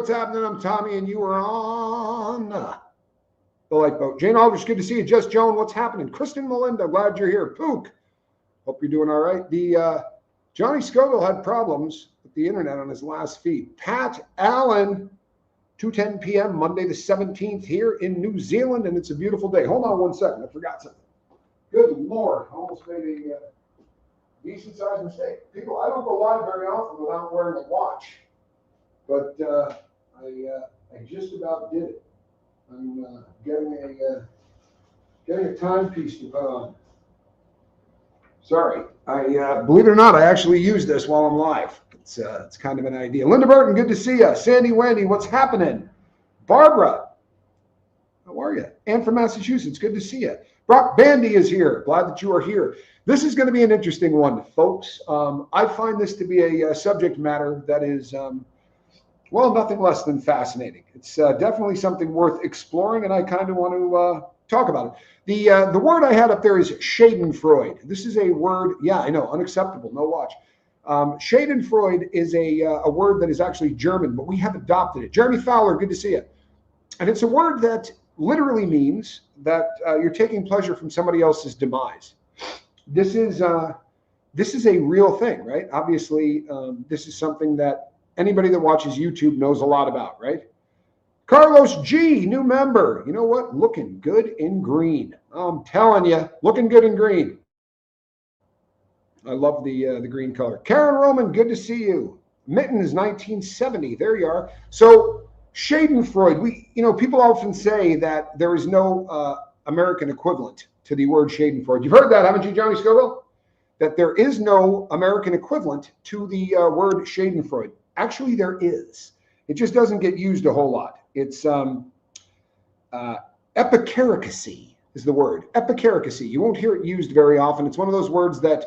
what's happening? I'm Tommy, and you are on the Lifeboat. Jane Aldrich, good to see you. Just Joan, what's happening? Kristen Melinda, glad you're here. Pook, hope you're doing all right. The Johnny Scoville had problems with the internet on his last feed. Pat Allen, 2:10 p.m. Monday the 17th here in New Zealand, and it's a beautiful day. Hold on one second, I forgot something. Good Lord, I almost made a decent sized mistake. People, I don't go live very often without wearing a watch, but I just about did it. I'm getting a timepiece to put on. Sorry, I believe it or not, I actually use this while I'm live. It's kind of an idea. Linda Burton, good to see you. Sandy Wendy, what's happening? Barbara, how are you? Ann from Massachusetts, good to see you. Brock Bandy is here. Glad that you are here. This is going to be an interesting one, folks. I find this to be a subject matter that is, well, nothing less than fascinating. It's definitely something worth exploring, and I kind of want to talk about it. The word I had up there is Schadenfreude. This is a word, yeah, I know, unacceptable, no watch. Schadenfreude is a word that is actually German, but we have adopted it. Jeremy Fowler, good to see you. And it's a word that literally means that you're taking pleasure from somebody else's demise. This is a real thing, right? Obviously, this is something that anybody that watches YouTube knows a lot about, right? Carlos G, new member. You know what? Looking good in green. I'm telling you, looking good in green. I love the green color. Karen Roman, good to see you. Mittens, 1970. There you are. So Schadenfreude, people often say that there is no American equivalent to the word Schadenfreude. You've heard that, haven't you, Johnny Scoville? That there is no American equivalent to the word Schadenfreude. Actually, there is. It just doesn't get used a whole lot. It's epicaricacy is the word. Epicaricacy. You won't hear it used very often. It's one of those words that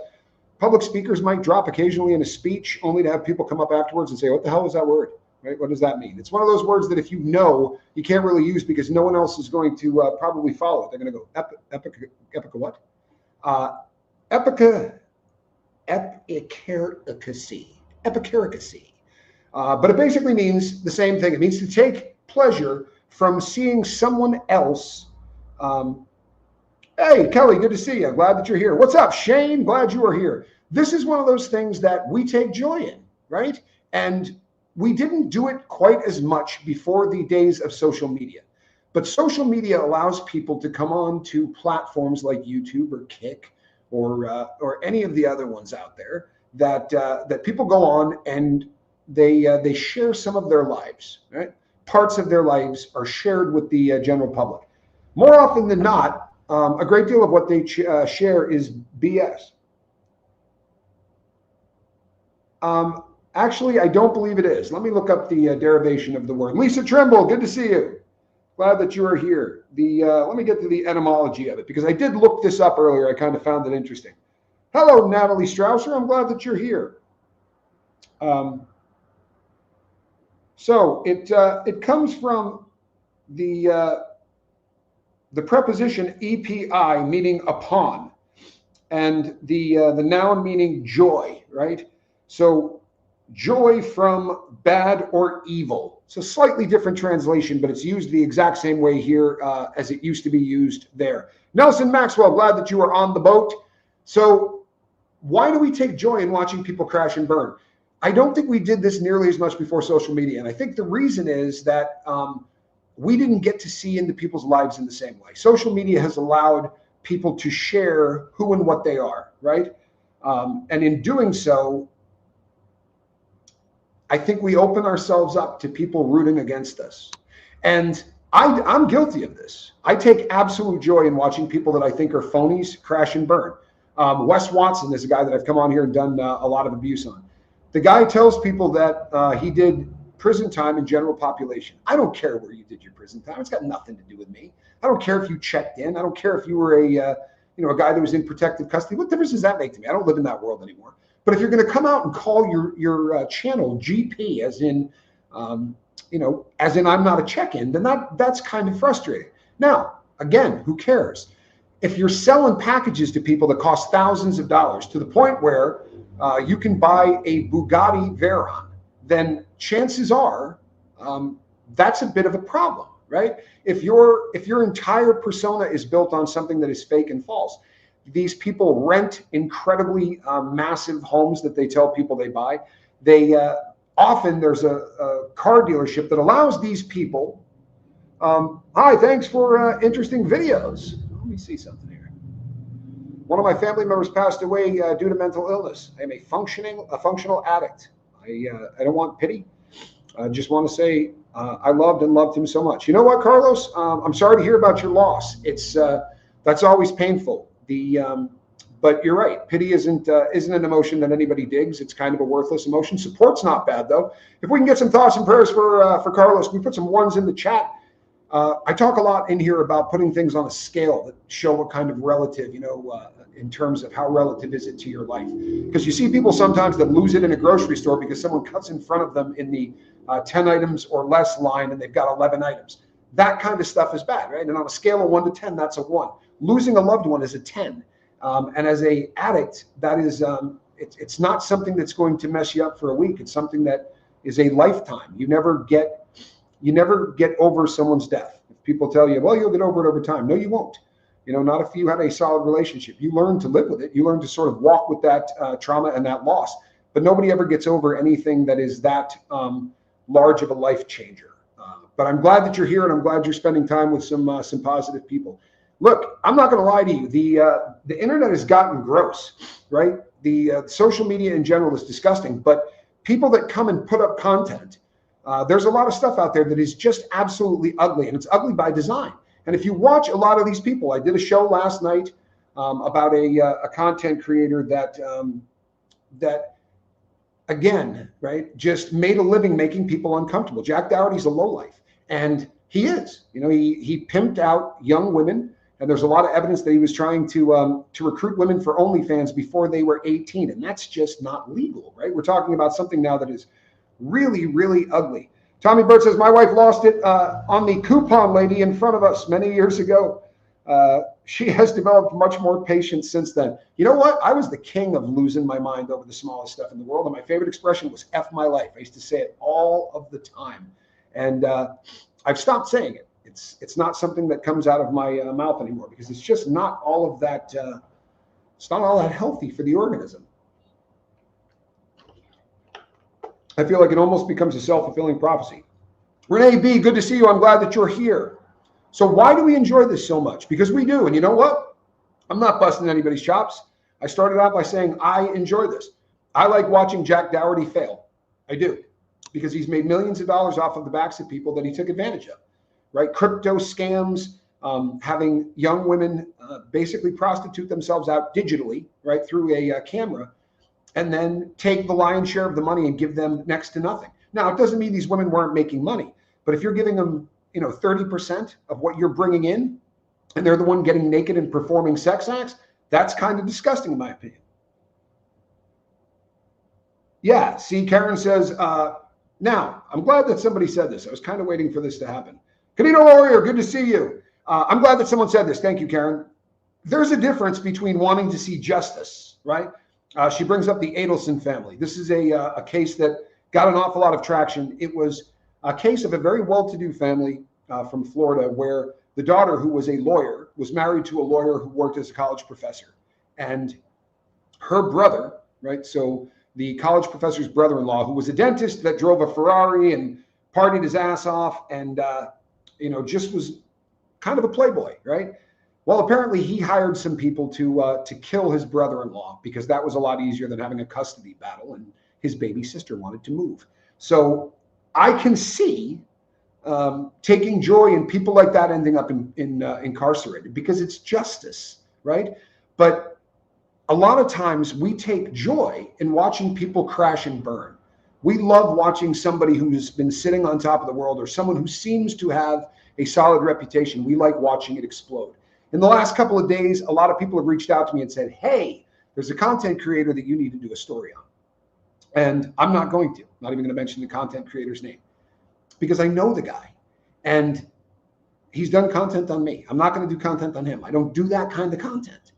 public speakers might drop occasionally in a speech, only to have people come up afterwards and say, what the hell is that word? Right? What does that mean? It's one of those words that if you know, you can't really use because no one else is going to probably follow it. They're going to go, epica what? Epicaricacy. Epicaricacy. But it basically means the same thing. It means to take pleasure from seeing someone else. Hey, Kelly, good to see you. Glad that you're here. What's up, Shane? Glad you are here. This is one of those things that we take joy in, right? And we didn't do it quite as much before the days of social media. But social media allows people to come on to platforms like YouTube or Kick or any of the other ones out there that people go on and they share some of their lives, right? Parts of their lives are shared with the general public. More often than not, a great deal of what they share is BS. Actually, I don't believe it is. Let me look up the derivation of the word. Lisa Trimble, good to see you. Glad that you are here. Let me get to the etymology of it because I did look this up earlier. I kind of found it interesting. Hello, Natalie Strausser. I'm glad that you're here. So it comes from the preposition epi, meaning upon, and the noun meaning joy, right? So joy from bad or evil. It's a slightly different translation, but it's used the exact same way here as it used to be used there. Nelson Maxwell, glad that you are on the boat. So why do we take joy in watching people crash and burn? I don't think we did this nearly as much before social media. And I think the reason is that we didn't get to see into people's lives in the same way. Social media has allowed people to share who and what they are, right? And in doing so, I think we open ourselves up to people rooting against us. And I'm guilty of this. I take absolute joy in watching people that I think are phonies crash and burn. Wes Watson is a guy that I've come on here and done a lot of abuse on. The guy tells people that he did prison time in general population. I don't care where you did your prison time. It's got nothing to do with me. I don't care if you checked in. I don't care if you were a guy that was in protective custody. What difference does that make to me? I don't live in that world anymore. But if you're going to come out and call your channel GP, as in I'm not a check-in, then that's kind of frustrating. Now, again, who cares? If you're selling packages to people that cost thousands of dollars to the point where you can buy a Bugatti Veyron, then chances are that's a bit of a problem, right? If your entire persona is built on something that is fake and false, these people rent incredibly massive homes that they tell people they buy. They often there's a car dealership that allows these people. Hi, thanks for interesting videos. Let me see something here. One of my family members passed away due to mental illness. I am a functional addict. I don't want pity. I just want to say I loved him so much. You know what, Carlos? I'm sorry to hear about your loss. It's that's always painful. But you're right. Pity isn't an emotion that anybody digs. It's kind of a worthless emotion. Support's not bad though. If we can get some thoughts and prayers for Carlos, we put some ones in the chat. I talk a lot in here about putting things on a scale that show what kind of relative, in terms of how relative is it to your life. Because you see people sometimes that lose it in a grocery store because someone cuts in front of them in the 10 items or less line and they've got 11 items. That kind of stuff is bad, right? And on a scale of 1 to 10, that's a 1. Losing a loved one is a 10. And as a addict, that is, it's not something that's going to mess you up for a week. It's something that is a lifetime. You never get over someone's death. If people tell you, well, you'll get over it over time. No, you won't. Not if you have a solid relationship. You learn to live with it. You learn to sort of walk with that trauma and that loss. But nobody ever gets over anything that is that large of a life changer. But I'm glad that you're here, and I'm glad you're spending time with some positive people. Look, I'm not going to lie to you. The internet has gotten gross, right? The social media in general is disgusting. But people that come and put up content, there's a lot of stuff out there that is just absolutely ugly, and it's ugly by design. And if you watch a lot of these people, I did a show last night about a content creator that again, right, just made a living making people uncomfortable. Jack Dougherty's a lowlife, and he is. He pimped out young women, and there's a lot of evidence that he was trying to recruit women for OnlyFans before they were 18, and that's just not legal, right? We're talking about something now that is really, really ugly. Tommy Burt says, my wife lost it on the coupon lady in front of us many years ago. She has developed much more patience since then. You know what? I was the king of losing my mind over the smallest stuff in the world. And my favorite expression was F my life. I used to say it all of the time. And I've stopped saying it. It's not something that comes out of my mouth anymore because it's just not all of that. It's not all that healthy for the organism. I feel like it almost becomes a self-fulfilling prophecy. Renee B., good to see you. I'm glad that you're here. So why do we enjoy this so much? Because we do. And you know what? I'm not busting anybody's chops. I started out by saying I enjoy this. I like watching Jack Dougherty fail. I do. Because he's made millions of dollars off of the backs of people that he took advantage of. Right? Crypto scams, having young women basically prostitute themselves out digitally, right, through a camera, and then take the lion's share of the money and give them next to nothing. Now, it doesn't mean these women weren't making money, but if you're giving them, 30% of what you're bringing in, and they're the one getting naked and performing sex acts, that's kind of disgusting in my opinion. Yeah, see, Karen says, now, I'm glad that somebody said this. I was kind of waiting for this to happen. Canito Warrior, good to see you. I'm glad that someone said this. Thank you, Karen. There's a difference between wanting to see justice, right? She brings up the Adelson family. This is a case that got an awful lot of traction. It was a case of a very well-to-do family from Florida where the daughter, who was a lawyer, was married to a lawyer who worked as a college professor. And her brother, right, so the college professor's brother-in-law, who was a dentist that drove a Ferrari and partied his ass off and, just was kind of a playboy, right? Well, apparently he hired some people to kill his brother-in-law because that was a lot easier than having a custody battle, and his baby sister wanted to move. So I can see taking joy in people like that ending up incarcerated because it's justice, right? But a lot of times we take joy in watching people crash and burn. We love watching somebody who's been sitting on top of the world or someone who seems to have a solid reputation. We like watching it explode. In the last couple of days, a lot of people have reached out to me and said, hey, there's a content creator that you need to do a story on. And I'm not even going to mention the content creator's name because I know the guy and he's done content on me. I'm not going to do content on him. I don't do that kind of content,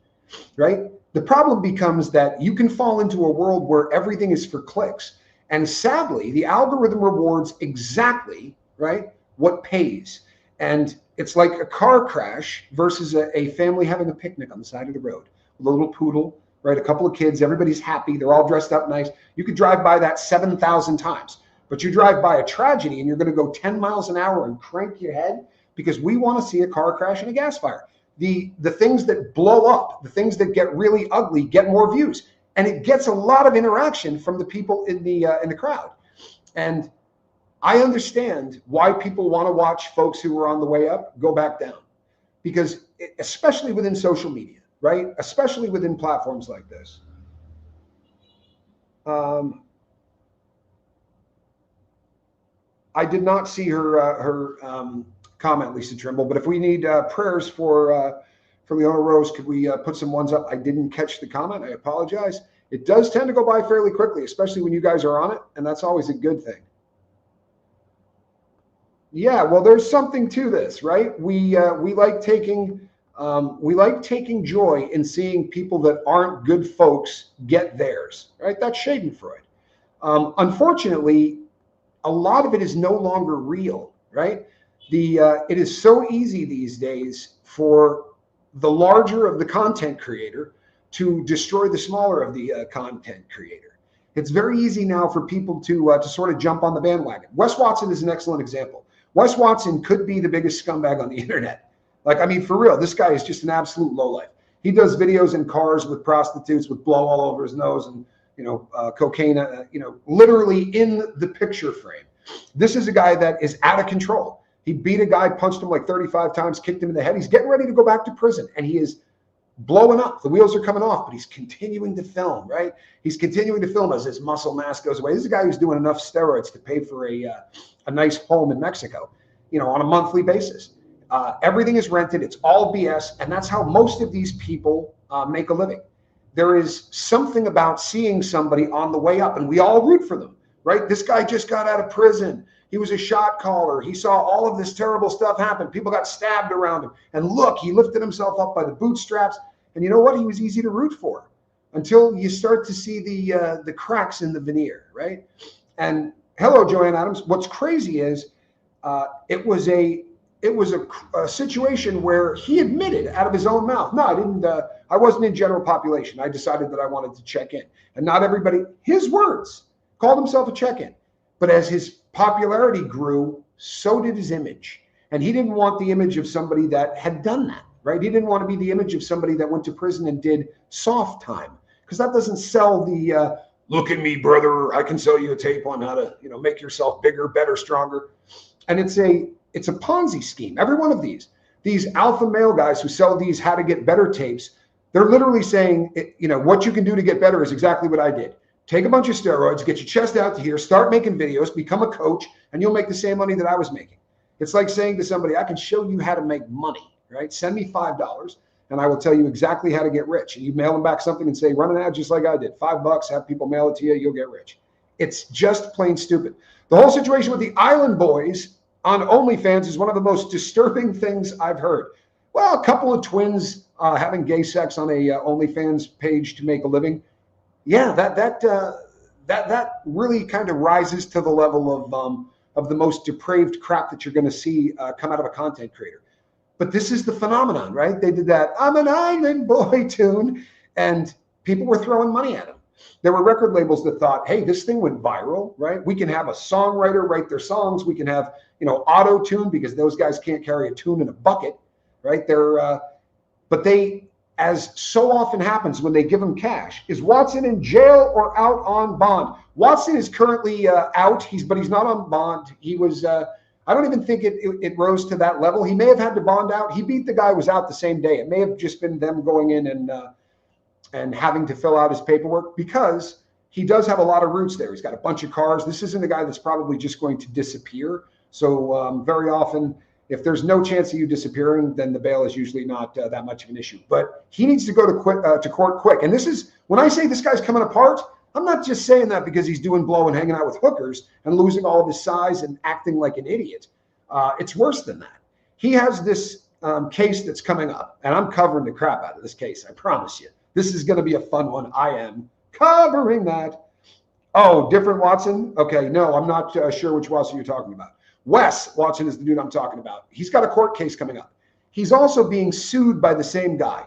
right? The problem becomes that you can fall into a world where everything is for clicks And sadly, the algorithm rewards exactly, right, what pays. And it's like a car crash versus a family having a picnic on the side of the road with a little poodle, right? A couple of kids, everybody's happy. They're all dressed up nice. You could drive by that 7,000 times, but you drive by a tragedy and you're going to go 10 miles an hour and crank your head because we want to see a car crash and a gas fire. The things that blow up, the things that get really ugly get more views. And it gets a lot of interaction from the people in the crowd. And I understand why people want to watch folks who are on the way up go back down, because especially within social media, right? Especially within platforms like this. I did not see her comment, Lisa Trimble, but if we need prayers for Leona Rose, could we put some ones up? I didn't catch the comment. I apologize. It does tend to go by fairly quickly, especially when you guys are on it, and that's always a good thing. Yeah, well, there's something to this, right? We like taking joy in seeing people that aren't good folks get theirs, right? That's Schadenfreude. Unfortunately, a lot of it is no longer real, right? It is so easy these days for the larger of the content creator to destroy the smaller of the content creator. It's very easy now for people to sort of jump on the bandwagon. Wes Watson is an excellent example. Wes Watson could be the biggest scumbag on the internet. Like, I mean, for real, this guy is just an absolute lowlife. He does videos in cars with prostitutes with blow all over his nose and, cocaine, literally in the picture frame. This is a guy that is out of control. He beat a guy, punched him like 35 times, kicked him in the head. He's getting ready to go back to prison, and he is blowing up. The wheels are coming off, but he's continuing to film, right? He's continuing to film as his muscle mass goes away. This is a guy who's doing enough steroids to pay for a nice home in Mexico, on a monthly basis. Everything is rented. It's all BS. And that's how most of these people make a living. There is something about seeing somebody on the way up, and we all root for them, right? This guy just got out of prison. He was a shot caller. He saw all of this terrible stuff happen. People got stabbed around him. And look, he lifted himself up by the bootstraps. And you know what? He was easy to root for until you start to see the cracks in the veneer, right? And hello, Joanne Adams. What's crazy is it was a situation where he admitted out of his own mouth, no, I wasn't in general population. I decided that I wanted to check in. And not everybody, his words, called himself a check-in. But as his popularity grew, so did his image. And he didn't want the image of somebody that had done that, right? He didn't want to be the image of somebody that went to prison and did soft time, because that doesn't sell the look at me, brother, I can sell you a tape on how to, make yourself bigger, better, stronger. And it's a Ponzi scheme. Every one of these alpha male guys who sell these how to get better tapes, they're literally saying, what you can do to get better is exactly what I did. Take a bunch of steroids, get your chest out to here, start making videos, become a coach, and you'll make the same money that I was making. It's like saying to somebody, I can show you how to make money, right? Send me $5 and I will tell you exactly how to get rich. And you mail them back something and say, run an ad just like I did. $5, have people mail it to you, you'll get rich. It's just plain stupid. The whole situation with the Island Boys on OnlyFans is one of the most disturbing things I've heard. Well, a couple of twins having gay sex on a OnlyFans page to make a living. Yeah, that really kind of rises to the level of the most depraved crap that you're going to see come out of a content creator. But this is the phenomenon, right? They did that "I'm an Island Boy" tune, and people were throwing money at him. There were record labels that thought, hey, this thing went viral, right? We can have a songwriter write their songs. We can have, auto tune, because those guys can't carry a tune in a bucket, right? But they, as so often happens when they give him cash, is Watson in jail or out on bond? Watson is currently out, but he's not on bond. He was, I don't even think it rose to that level. He may have had to bond out. He beat the guy who was out the same day. It may have just been them going in and having to fill out his paperwork, because he does have a lot of roots there. He's got a bunch of cars. This isn't a guy that's probably just going to disappear. So very often, if there's no chance of you disappearing, then the bail is usually not that much of an issue. But he needs to go to court quick. And this is, when I say this guy's coming apart, I'm not just saying that because he's doing blow and hanging out with hookers and losing all of his size and acting like an idiot. It's worse than that. He has this case that's coming up, and I'm covering the crap out of this case, I promise you. This is going to be a fun one. I am covering that. Oh, different Watson? Okay, no, I'm not sure which Watson you're talking about. Wes Watson is the dude I'm talking about. He's got a court case coming up. He's also being sued by the same guy.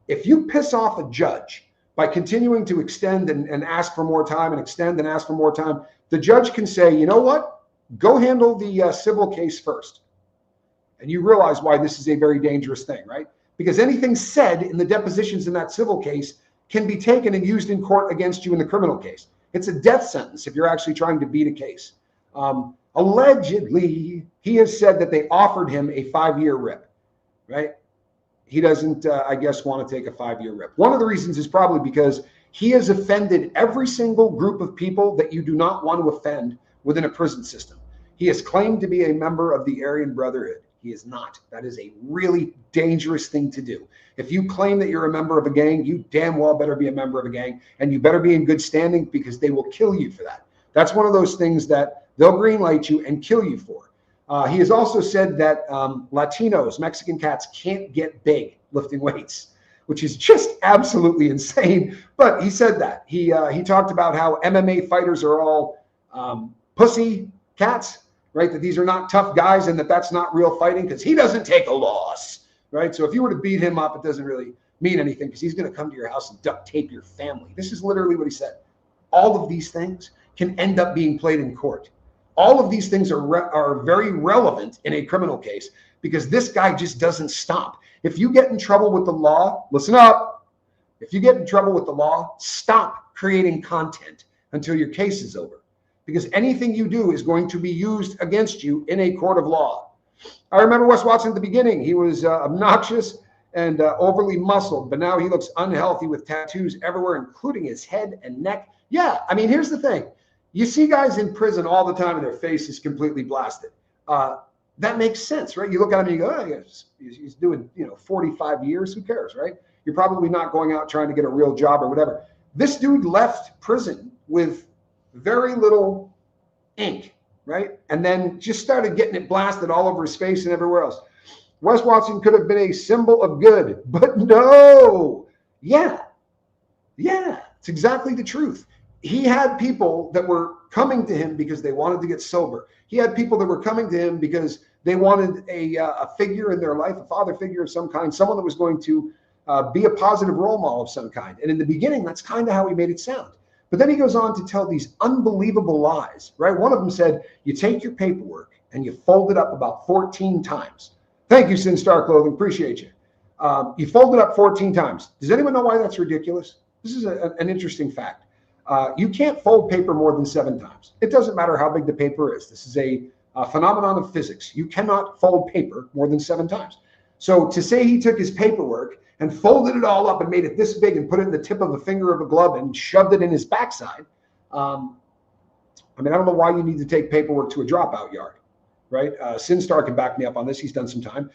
If you piss off a judge by continuing to extend and ask for more time and extend and ask for more time, the judge can say, you know what? Go handle the civil case first. And you realize why this is a very dangerous thing, right? Because anything said in the depositions in that civil case can be taken and used in court against you in the criminal case. It's a death sentence if you're actually trying to beat a case. Allegedly, he has said that they offered him a 5-year rip, right? He doesn't, I guess, want to take a 5-year rip. One of the reasons is probably because he has offended every single group of people that you do not want to offend within a prison system. He has claimed to be a member of the Aryan Brotherhood. He is not. That is a really dangerous thing to do. If you claim that you're a member of a gang, you damn well better be a member of a gang, and you better be in good standing because they will kill you for that. That's one of those things that they'll greenlight you and kill you for. He has also said that Latinos, Mexican cats, can't get big lifting weights, which is just absolutely insane. But he said that. He talked about how MMA fighters are all pussy cats, right? That these are not tough guys and that that's not real fighting because he doesn't take a loss, right? So if you were to beat him up, it doesn't really mean anything because he's going to come to your house and duct tape your family. This is literally what he said. All of these things can end up being played in court. All of these things are very relevant in a criminal case because this guy just doesn't stop. If you get in trouble with the law, listen up. If you get in trouble with the law, stop creating content until your case is over. Because anything you do is going to be used against you in a court of law. I remember Wes Watson at the beginning. He was obnoxious and overly muscled, but now he looks unhealthy with tattoos everywhere, including his head and neck. Yeah, I mean, here's the thing. You see guys in prison all the time and their face is completely blasted. That makes sense, right? You look at him and you go, oh, he's doing 45 years. Who cares, right? You're probably not going out trying to get a real job or whatever. This dude left prison with very little ink, right? And then just started getting it blasted all over his face and everywhere else. Wes Watson could have been a symbol of good, but no. Yeah, it's exactly the truth. He had people that were coming to him because they wanted to get sober. He had people that were coming to him because they wanted a figure in their life, a father figure of some kind, someone that was going to be a positive role model of some kind. And in the beginning, that's kind of how he made it sound. But then he goes on to tell these unbelievable lies, right? One of them said, you take your paperwork and you fold it up about 14 times. Thank you, Sin Star Clothing. Appreciate you. You fold it up 14 times. Does anyone know why that's ridiculous? This is an interesting fact. You can't fold paper more than 7 times. It doesn't matter how big the paper is. This is a phenomenon of physics. You cannot fold paper more than 7 times. So to say he took his paperwork and folded it all up and made it this big and put it in the tip of a finger of a glove and shoved it in his backside. I mean, I don't know why you need to take paperwork to a dropout yard, right? Sinstar can back me up on this. He's done some time.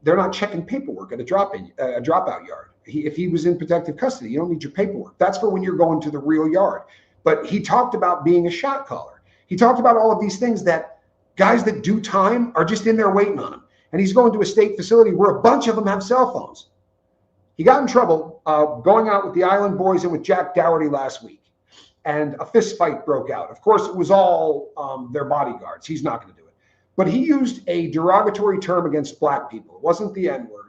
They're not checking paperwork at a dropout yard. If he was in protective custody, you don't need your paperwork. That's for when you're going to the real yard. But he talked about being a shot caller. He talked about all of these things that guys that do time are just in there waiting on him. And he's going to a state facility where a bunch of them have cell phones. He got in trouble going out with the Island Boys and with Jack Dougherty last week. And a fist fight broke out. Of course, it was all their bodyguards. He's not going to do it. But he used a derogatory term against black people. It wasn't the N-word.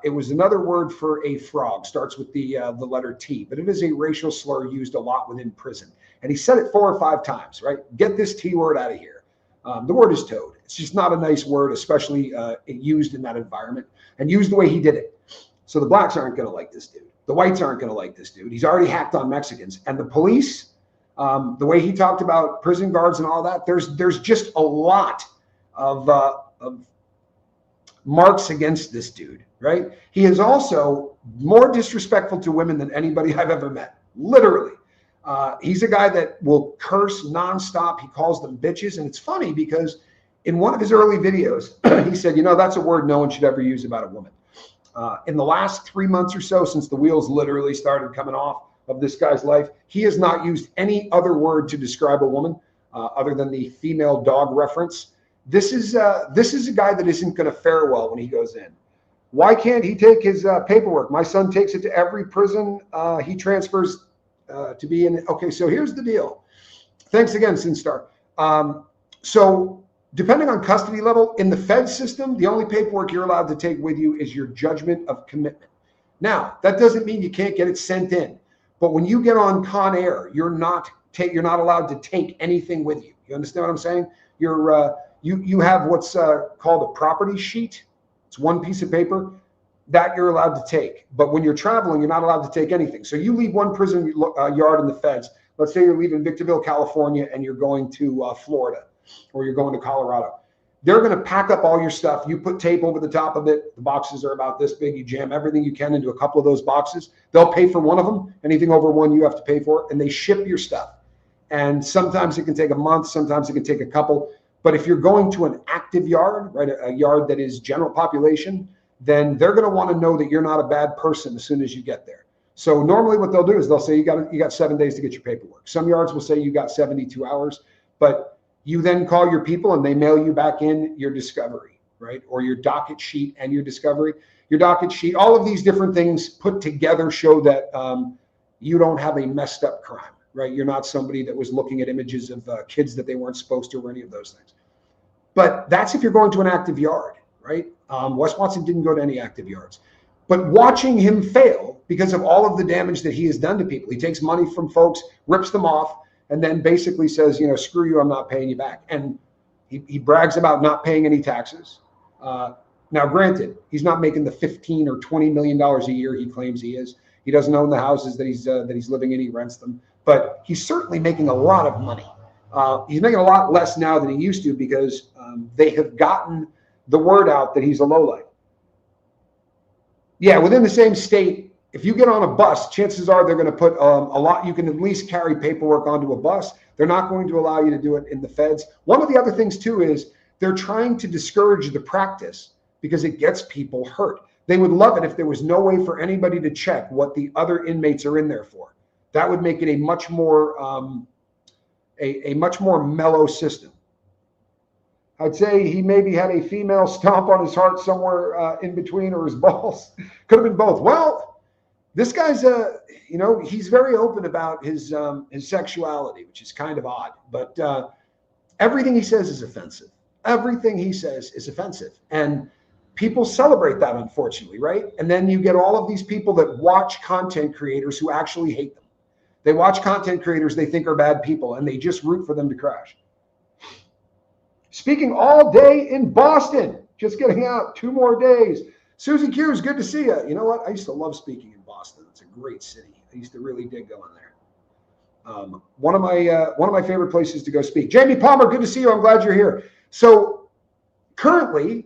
It was another word for a frog. Starts with the letter T. But it is a racial slur used a lot within prison. And he said it 4 or 5 times, right? Get this T word out of here. The word is toad. It's just not a nice word, especially used in that environment. And used the way he did it. So the blacks aren't going to like this dude. The whites aren't going to like this dude. He's already hacked on Mexicans. And the police, the way he talked about prison guards and all that, there's just a lot of marks against this dude, right? He is also more disrespectful to women than anybody I've ever met, literally. He's a guy that will curse nonstop. He calls them bitches. And it's funny because in one of his early videos, he said, that's a word no one should ever use about a woman. In the last 3 months or so, since the wheels literally started coming off of this guy's life, he has not used any other word to describe a woman other than the female dog reference. This is a guy that isn't going to fare well when he goes in. Why can't he take his paperwork? My son takes it to every prison he transfers to be in. Okay, so here's the deal. Thanks again, Sinstar. So depending on custody level, in the Fed system, the only paperwork you're allowed to take with you is your judgment of commitment. Now, that doesn't mean you can't get it sent in, but when you get on Con Air, you're not allowed to take anything with you. You understand what I'm saying? You have what's called a property sheet. It's one piece of paper that you're allowed to take. But when you're traveling, you're not allowed to take anything. So you leave one prison yard in the Feds. Let's say you're leaving Victorville, California, and you're going to Florida, or you're going to Colorado. They're going to pack up all your stuff. You put tape over the top of it. The boxes are about this big. You jam everything you can into a couple of those boxes. They'll pay for one of them. Anything over one, you have to pay for it. And they ship your stuff. And sometimes it can take a month. Sometimes it can take a couple. But if you're going to an active yard, right, a yard that is general population, then they're going to want to know that you're not a bad person as soon as you get there. So normally what they'll do is they'll say you got 7 days to get your paperwork. Some yards will say you got 72 hours, but you then call your people and they mail you back in your discovery, right? Or your docket sheet and your discovery. Your docket sheet, all of these different things put together show that you don't have a messed up crime, right? You're not somebody that was looking at images of kids that they weren't supposed to or any of those things. But that's if you're going to an active yard, right? Wes Watson didn't go to any active yards. But watching him fail because of all of the damage that he has done to people, he takes money from folks, rips them off, and then basically says, screw you, I'm not paying you back. And he brags about not paying any taxes. Now, granted, he's not making the $15 or $20 million a year he claims he is. He doesn't own the houses that he's living in. He rents them. But he's certainly making a lot of money. He's making a lot less now than he used to because they have gotten the word out that he's a lowlife. Yeah, within the same state, if you get on a bus, chances are they're going to put a lot. You can at least carry paperwork onto a bus. They're not going to allow you to do it in the Feds. One of the other things, too, is they're trying to discourage the practice because it gets people hurt. They would love it if there was no way for anybody to check what the other inmates are in there for. That would make it a much more mellow system. I'd say he maybe had a female stomp on his heart somewhere in between, or his balls. Could have been both. Well, this guy's he's very open about his sexuality, which is kind of odd. But everything he says is offensive. Everything he says is offensive, and people celebrate that, unfortunately, right? And then you get all of these people that watch content creators who actually hate them. They watch content creators they think are bad people, and they just root for them to crash. Speaking all day in Boston. Just getting out 2 more days. Susie Q, is good to see you. You know what? I used to love speaking in Boston. It's a great city. I used to really dig going there. One of my favorite places to go speak. Jamie Palmer, good to see you. I'm glad you're here. So currently,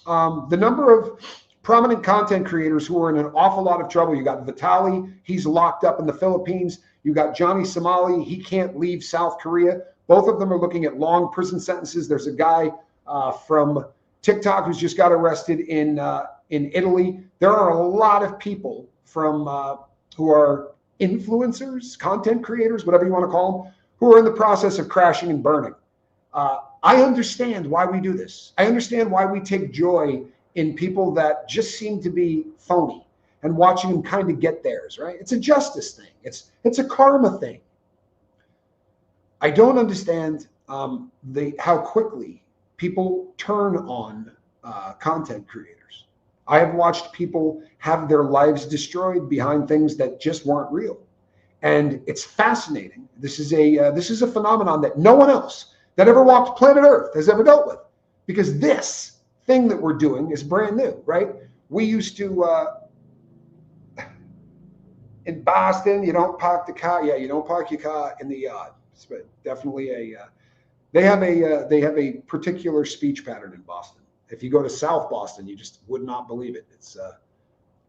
the number of prominent content creators who are in an awful lot of trouble. You got Vitaly, he's locked up in the Philippines. You got Johnny Somali, he can't leave South Korea. Both of them are looking at long prison sentences. There's a guy from TikTok who's just got arrested in Italy. There are a lot of people from who are influencers, content creators, whatever you want to call them, who are in the process of crashing and burning. I understand why we do this. I understand why we take joy in people that just seem to be phony and watching them kind of get theirs, right? It's a justice thing. It's a karma thing. I don't understand how quickly people turn on content creators. I have watched people have their lives destroyed behind things that just weren't real, and it's fascinating. This is a phenomenon that no one else that ever walked planet Earth has ever dealt with, because this thing that we're doing is brand new, right? We used to in Boston, you don't park the car. Yeah, you don't park your car in the yard. But definitely they have a particular speech pattern in Boston. If you go to South Boston, you just would not believe it.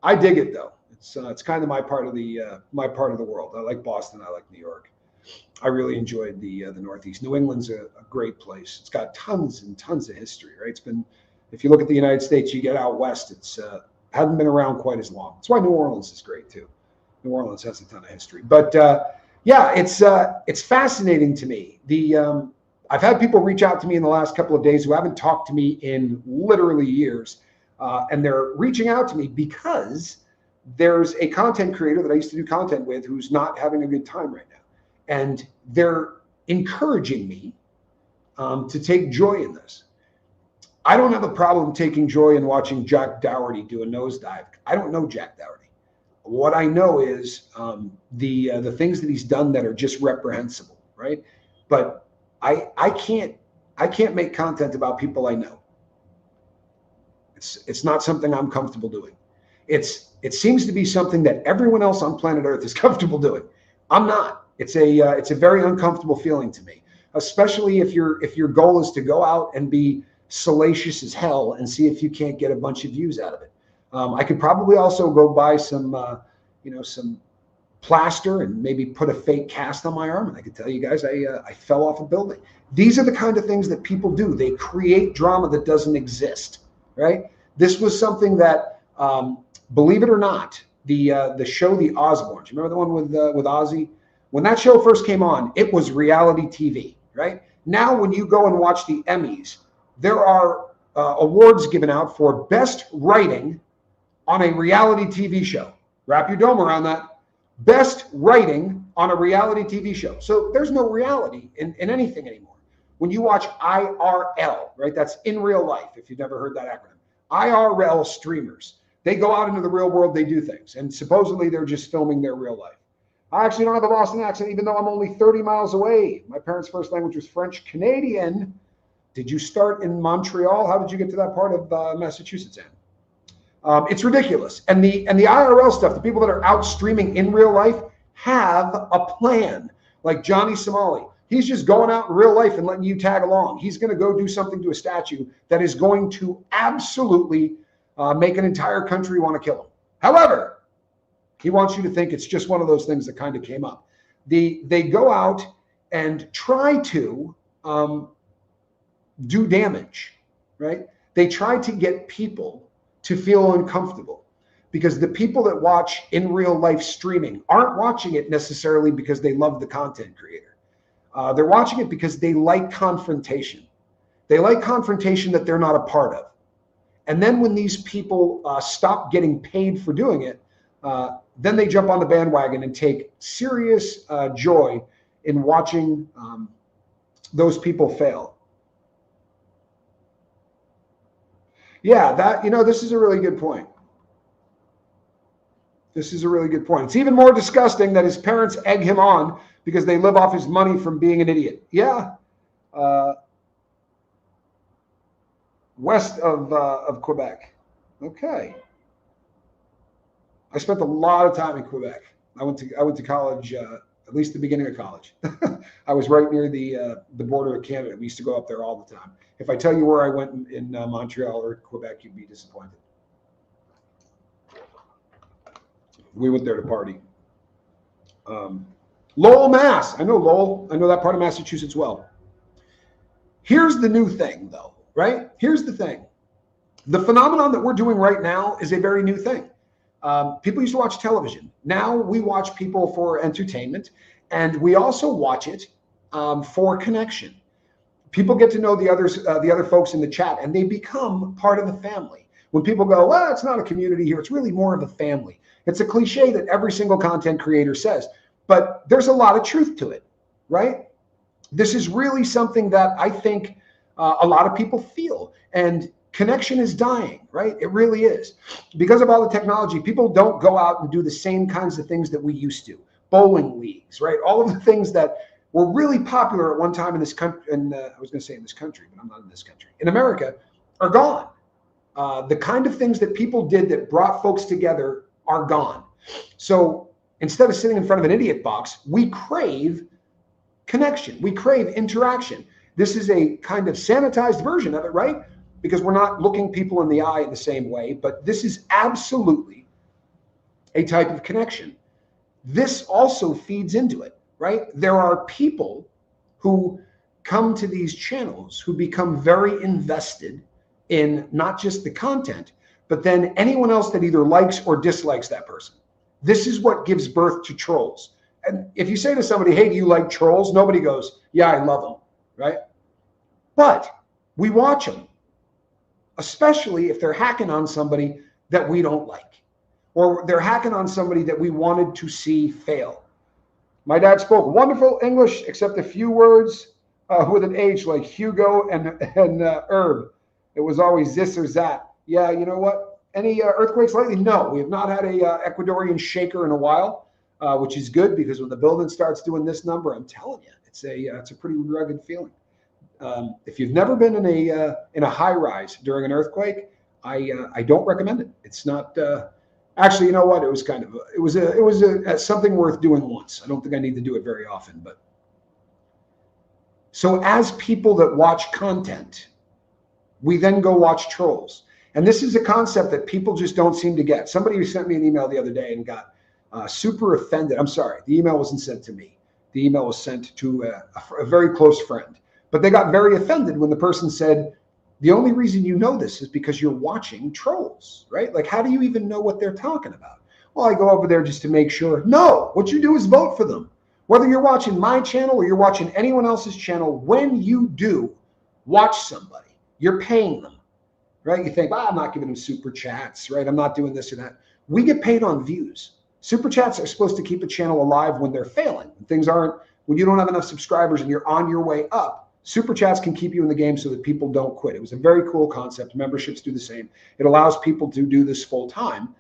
I dig it though. It's kind of my part of the world. I like Boston. I like New York. I really enjoyed the Northeast. New England's a great place. It's got tons and tons of history, right? It's been, if you look at the United States, you get out west, it's hasn't been around quite as long. That's why New Orleans is great too. New Orleans has a ton of history, but yeah, it's fascinating to me. I've had people reach out to me in the last couple of days who haven't talked to me in literally years, and they're reaching out to me because there's a content creator that I used to do content with who's not having a good time right now. And they're encouraging me to take joy in this. I don't have a problem taking joy in watching Jack Dougherty do a nosedive. I don't know Jack Dougherty. What I know is the things that he's done that are just reprehensible, right? But I can't make content about people I know. It's not something I'm comfortable doing. It seems to be something that everyone else on planet Earth is comfortable doing. I'm not. It's a very uncomfortable feeling to me, especially if your goal is to go out and be salacious as hell and see if you can't get a bunch of views out of it. I could probably also go buy some plaster and maybe put a fake cast on my arm. And I can tell you guys, I fell off a building. These are the kind of things that people do. They create drama that doesn't exist, right? This was something that, believe it or not, the show The Osbournes. You remember the one with Ozzy? When that show first came on, it was reality TV, right? Now, when you go and watch the Emmys, there are awards given out for best writing on a reality TV show. Wrap your dome around that. Best writing on a reality TV show. So there's no reality in anything anymore. When you watch IRL, right? That's in real life, if you've never heard that acronym. IRL streamers. They go out into the real world, they do things. And supposedly they're just filming their real life. I actually don't have a Boston accent, even though I'm only 30 miles away. My parents' first language was French Canadian. Did you start in Montreal? How did you get to that part of Massachusetts, Anne? It's ridiculous. And the IRL stuff, the people that are out streaming in real life have a plan. Like Johnny Somali. He's just going out in real life and letting you tag along. He's going to go do something to a statue that is going to absolutely make an entire country want to kill him. However, he wants you to think it's just one of those things that kind of came up. They go out and try to do damage, right? They try to get people to feel uncomfortable because the people that watch in real life streaming aren't watching it necessarily because they love the content creator. They're watching it because they like confrontation. They like confrontation that they're not a part of. And then when these people stop getting paid for doing it, then they jump on the bandwagon and take serious joy in watching those people fail. Yeah, this is a really good point. This is a really good point. It's even more disgusting that his parents egg him on because they live off his money from being an idiot. Yeah. West of Quebec. Okay. I spent a lot of time in Quebec. I went to college, at least the beginning of college. I was right near the border of Canada. We used to go up there all the time. If I tell you where I went in Montreal or Quebec, you'd be disappointed. We went there to party. Lowell, Mass. I know Lowell. I know that part of Massachusetts well. Here's the new thing, though, right? Here's the thing. The phenomenon that we're doing right now is a very new thing. People used to watch television. Now we watch people for entertainment, and we also watch it for connection. People get to know the other folks in the chat, and they become part of the family. When people go, well, it's not a community here, it's really more of a family. It's a cliche that every single content creator says, but there's a lot of truth to it, right? This is really something that I think a lot of people feel, and connection is dying, right? It really is. Because of all the technology, people don't go out and do the same kinds of things that we used to. Bowling leagues, right? All of the things that were really popular at one time in this country, and I was going to say in this country, but I'm not in this country, in America, are gone. The kind of things that people did that brought folks together are gone. So instead of sitting in front of an idiot box, we crave connection. We crave interaction. This is a kind of sanitized version of it, right? Because we're not looking people in the eye in the same way, but this is absolutely a type of connection. This also feeds into it, right? There are people who come to these channels who become very invested in not just the content, but then anyone else that either likes or dislikes that person. This is what gives birth to trolls. And if you say to somebody, hey, do you like trolls? Nobody goes, yeah, I love them, right? But we watch them, especially if they're hacking on somebody that we don't like. or they're hacking on somebody that we wanted to see fail. My dad spoke wonderful English, except a few words with an H, like Hugo and herb. It was always this or that. Yeah, you know what? Any earthquakes lately? No, we have not had a Ecuadorian shaker in a while, which is good, because when the building starts doing this number, I'm telling you, it's a pretty rugged feeling. If you've never been in a high rise during an earthquake, I don't recommend it. It's not. Actually, you know what? It was something worth doing once. I don't think I need to do it very often. But so as people that watch content, we then go watch trolls. And this is a concept that people just don't seem to get. Somebody sent me an email the other day and got super offended. I'm sorry, the email wasn't sent to me. The email was sent to a very close friend. But they got very offended when the person said, the only reason you know this is because you're watching trolls, right? Like, how do you even know what they're talking about? Well, I go over there just to make sure. No, what you do is vote for them. Whether you're watching my channel or you're watching anyone else's channel, when you do watch somebody, you're paying them, right? You think, well, I'm not giving them super chats, right? I'm not doing this or that. We get paid on views. Super chats are supposed to keep a channel alive when they're failing. When you don't have enough subscribers and you're on your way up, super chats can keep you in the game so that people don't quit. It was a very cool concept. Memberships do the same. It allows people to do this full time.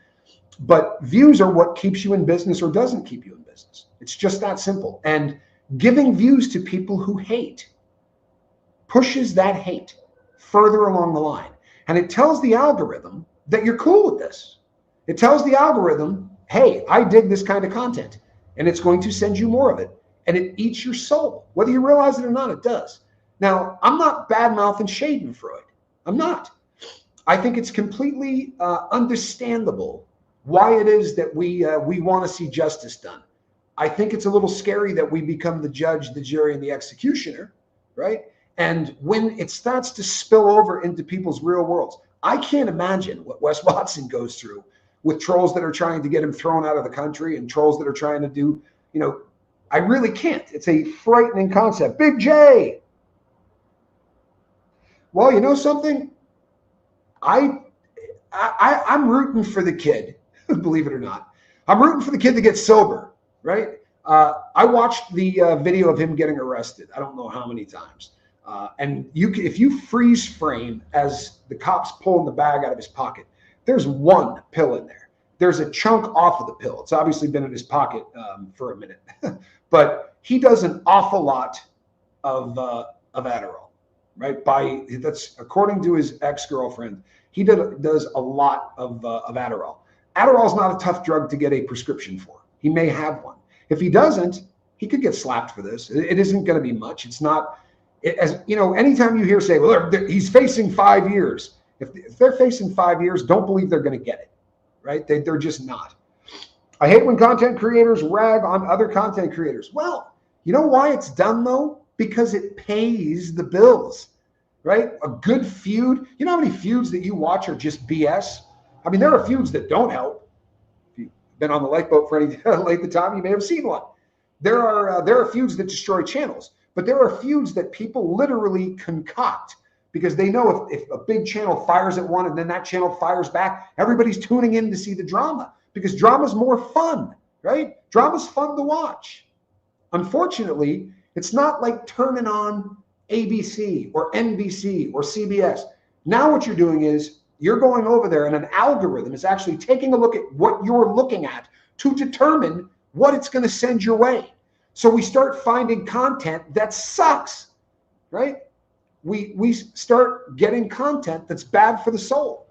But views are what keeps you in business or doesn't keep you in business. It's just that simple. And giving views to people who hate pushes that hate further along the line. And it tells the algorithm that you're cool with this. It tells the algorithm, hey, I dig this kind of content. And it's going to send you more of it. And it eats your soul. Whether you realize it or not, it does. Now, I'm not bad-mouthing Schadenfreude. I'm not. I think it's completely understandable why it is that we want to see justice done. I think it's a little scary that we become the judge, the jury, and the executioner, right? And when it starts to spill over into people's real worlds, I can't imagine what Wes Watson goes through with trolls that are trying to get him thrown out of the country and trolls that are trying to do, I really can't. It's a frightening concept. Big J. Well, you know something? I'm rooting for the kid, believe it or not. I'm rooting for the kid to get sober, right? I watched the video of him getting arrested. I don't know how many times. And if you freeze frame as the cops pulling the bag out of his pocket, there's one pill in there. There's a chunk off of the pill. It's obviously been in his pocket for a minute, but he does an awful lot of Adderall. Right, that's according to his ex-girlfriend. He does a lot of Adderall. Adderall is not a tough drug to get a prescription for. He may have one. If he doesn't, he could get slapped for this. It isn't going to be much. It's not. Anytime you hear say, well, he's facing 5 years. If they're facing 5 years, don't believe they're going to get it. Right? They're just not. I hate when content creators rag on other content creators. Well, you know why it's done though? Because it pays the bills, right? A good feud. You know how many feuds that you watch are just BS? I mean, there are feuds that don't help. If you've been on the lifeboat for any length of time, you may have seen one. There are feuds that destroy channels, but there are feuds that people literally concoct because they know if a big channel fires at one and then that channel fires back, everybody's tuning in to see the drama because drama's more fun, right? Drama's fun to watch. Unfortunately, it's not like turning on ABC or NBC or CBS. Now what you're doing is you're going over there and an algorithm is actually taking a look at what you're looking at to determine what it's going to send your way. So we start finding content that sucks, right? We start getting content that's bad for the soul.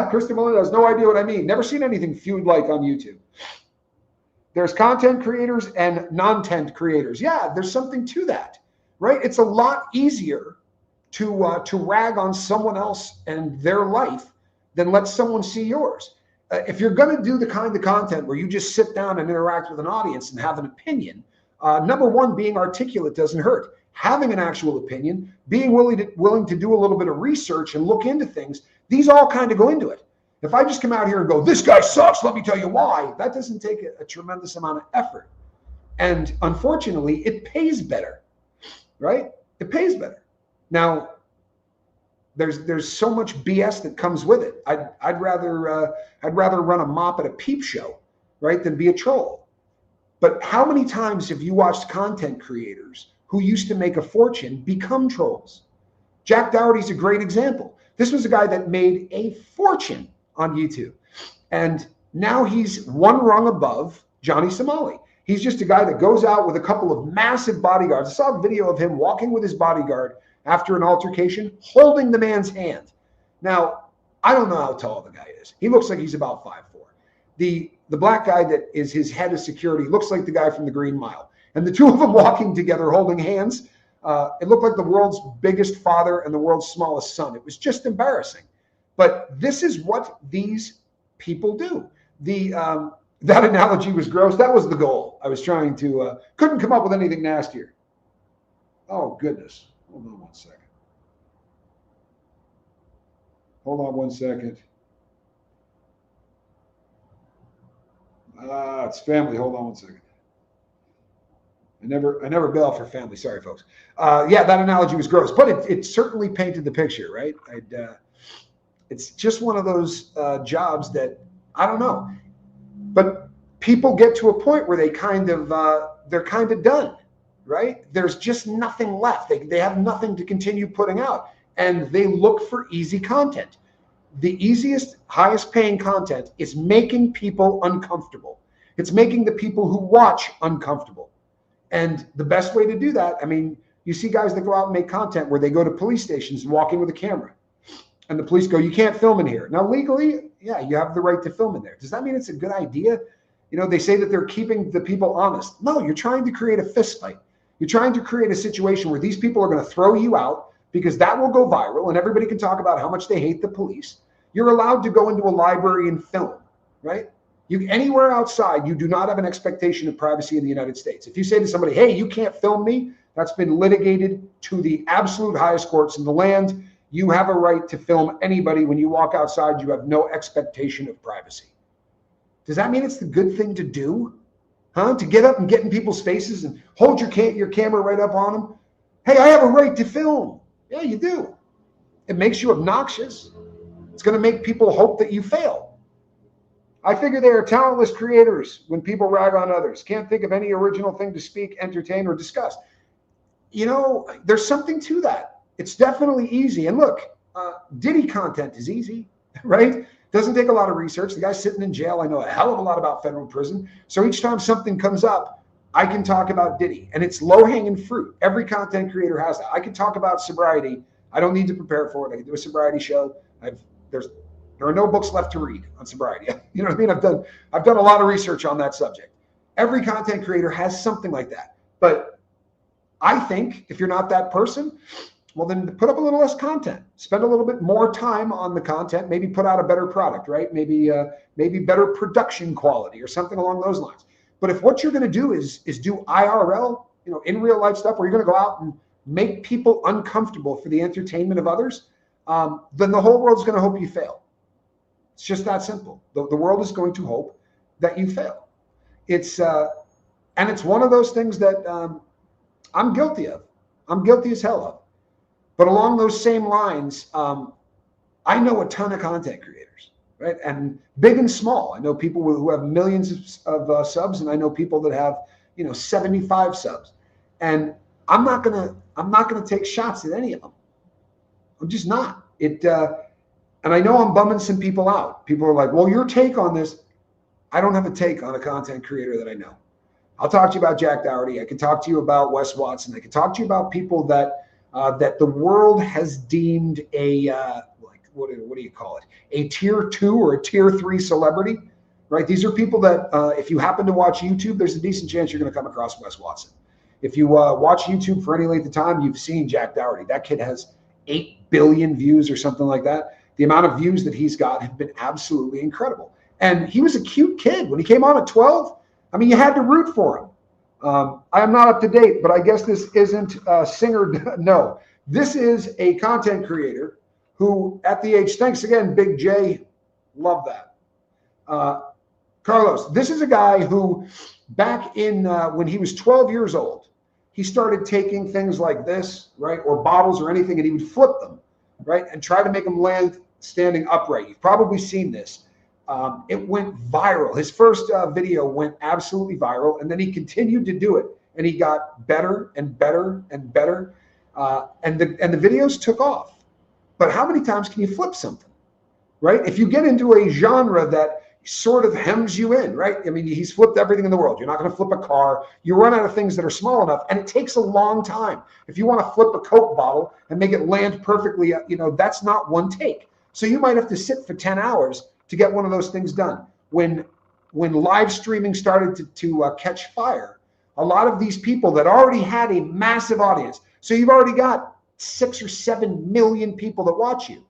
Kristen Malone has no idea what I mean. Never seen anything feud-like on YouTube. There's content creators and non-tent creators. Yeah, there's something to that, right? It's a lot easier to rag on someone else and their life than let someone see yours. If you're going to do the kind of content where you just sit down and interact with an audience and have an opinion, number one, being articulate doesn't hurt. Having an actual opinion, being willing to do a little bit of research and look into things, these all kind of go into it. If I just come out here and go, this guy sucks, let me tell you why, that doesn't take a tremendous amount of effort. And unfortunately, it pays better, right? It pays better. Now, there's so much BS that comes with it. I'd rather run a mop at a peep show, right, than be a troll. But how many times have you watched content creators who used to make a fortune become trolls? Jack Dougherty's a great example. This was a guy that made a fortune on YouTube. And now he's one rung above Johnny Somali. He's just a guy that goes out with a couple of massive bodyguards. I saw a video of him walking with his bodyguard after an altercation, holding the man's hand. Now, I don't know how tall the guy is. He looks like he's about 5'4". The black guy that is his head of security looks like the guy from the Green Mile. And the two of them walking together, holding hands, it looked like the world's biggest father and the world's smallest son. It was just embarrassing. But this is what these people do. That analogy was gross. That was the goal. I was trying to, couldn't come up with anything nastier. Oh, goodness. Hold on one second. Hold on one second. It's family. Hold on one second. I never bail for family. Sorry, folks. Yeah, that analogy was gross, but it certainly painted the picture, right? It's just one of those jobs that I don't know, but people get to a point where they're kind of done, right? There's just nothing left. They have nothing to continue putting out, and they look for easy content. The easiest, highest paying content is making people uncomfortable. It's making the people who watch uncomfortable. And the best way to do that, I mean, you see guys that go out and make content where they go to police stations and walk in with a camera. And the police go, you can't film in here. Now, legally, yeah, you have the right to film in there. Does that mean it's a good idea? You know, they say that they're keeping the people honest. No, you're trying to create a fist fight. You're trying to create a situation where these people are going to throw you out because that will go viral and everybody can talk about how much they hate the police. You're allowed to go into a library and film, right? Anywhere outside, you do not have an expectation of privacy in the United States. If you say to somebody, hey, you can't film me, that's been litigated to the absolute highest courts in the land. You have a right to film anybody. When you walk outside, you have no expectation of privacy. Does that mean it's the good thing to do? Huh? To get up and get in people's faces and hold your camera right up on them? Hey, I have a right to film. Yeah, you do. It makes you obnoxious. It's going to make people hope that you fail. I figure they are talentless creators when people rag on others. Can't think of any original thing to speak, entertain, or discuss. You know, there's something to that. It's definitely easy. And look, Diddy content is easy, right? Doesn't take a lot of research. The guy's sitting in jail. I know a hell of a lot about federal prison. So each time something comes up, I can talk about Diddy. And it's low-hanging fruit. Every content creator has that. I can talk about sobriety. I don't need to prepare for it. I can do a sobriety show. There are no books left to read on sobriety. You know what I mean? I've done a lot of research on that subject. Every content creator has something like that. But I think if you're not that person, well, then put up a little less content. Spend a little bit more time on the content. Maybe put out a better product, right? Maybe better production quality or something along those lines. But if what you're going to do is do IRL, you know, in real life stuff where you're going to go out and make people uncomfortable for the entertainment of others, then the whole world's going to hope you fail. It's just that simple. The world is going to hope that you fail. And it's one of those things that I'm guilty of. I'm guilty as hell of. But along those same lines, I know a ton of content creators, right? And big and small. I know people who have millions of subs, and I know people that have, 75 subs. And I'm not gonna take shots at any of them. I'm just not. And I know I'm bumming some people out. People are like, well, your take on this. I don't have a take on a content creator that I know. I'll talk to you about Jack Dougherty. I can talk to you about Wes Watson. I can talk to you about people that the world has deemed what do you call it? A tier 2 or a tier 3 celebrity, right? These are people that if you happen to watch YouTube, there's a decent chance you're going to come across Wes Watson. If you watch YouTube for any length of time, you've seen Jack Dougherty. That kid has 8 billion views or something like that. The amount of views that he's got have been absolutely incredible. And he was a cute kid. When he came on at 12, I mean, you had to root for him. I am not up to date, but I guess this isn't Singer. No, this is a content creator who at the age, thanks again, Big J, love that. Carlos, this is a guy who back in when he was 12 years old, he started taking things like this, right, or bottles or anything, and he would flip them right? And try to make him land standing upright. You've probably seen this. It went viral. His first video went absolutely viral, and then he continued to do it, and he got better and better and better, and the videos took off. But how many times can you flip something, right? If you get into a genre that sort of hems you in, right? I mean, he's flipped everything in the world. You're not going to flip a car. You run out of things that are small enough, and it takes a long time. If you want to flip a Coke bottle and make it land perfectly, that's not one take. So you might have to sit for 10 hours to get one of those things done. When live streaming started to catch fire, a lot of these people that already had a massive audience, so you've already got 6 or 7 million people that watch you.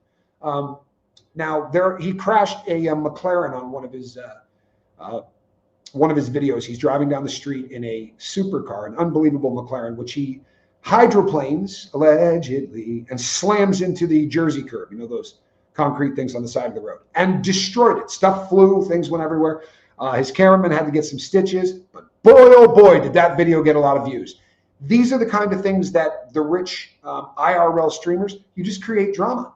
Now he crashed a McLaren on one of his videos. He's driving down the street in a supercar, an unbelievable McLaren, which he hydroplanes allegedly and slams into the Jersey curb. Those concrete things on the side of the road, and destroyed it. Stuff flew, things went everywhere. His cameraman had to get some stitches, but boy, oh boy, did that video get a lot of views. These are the kind of things that the rich IRL streamers, you just create drama,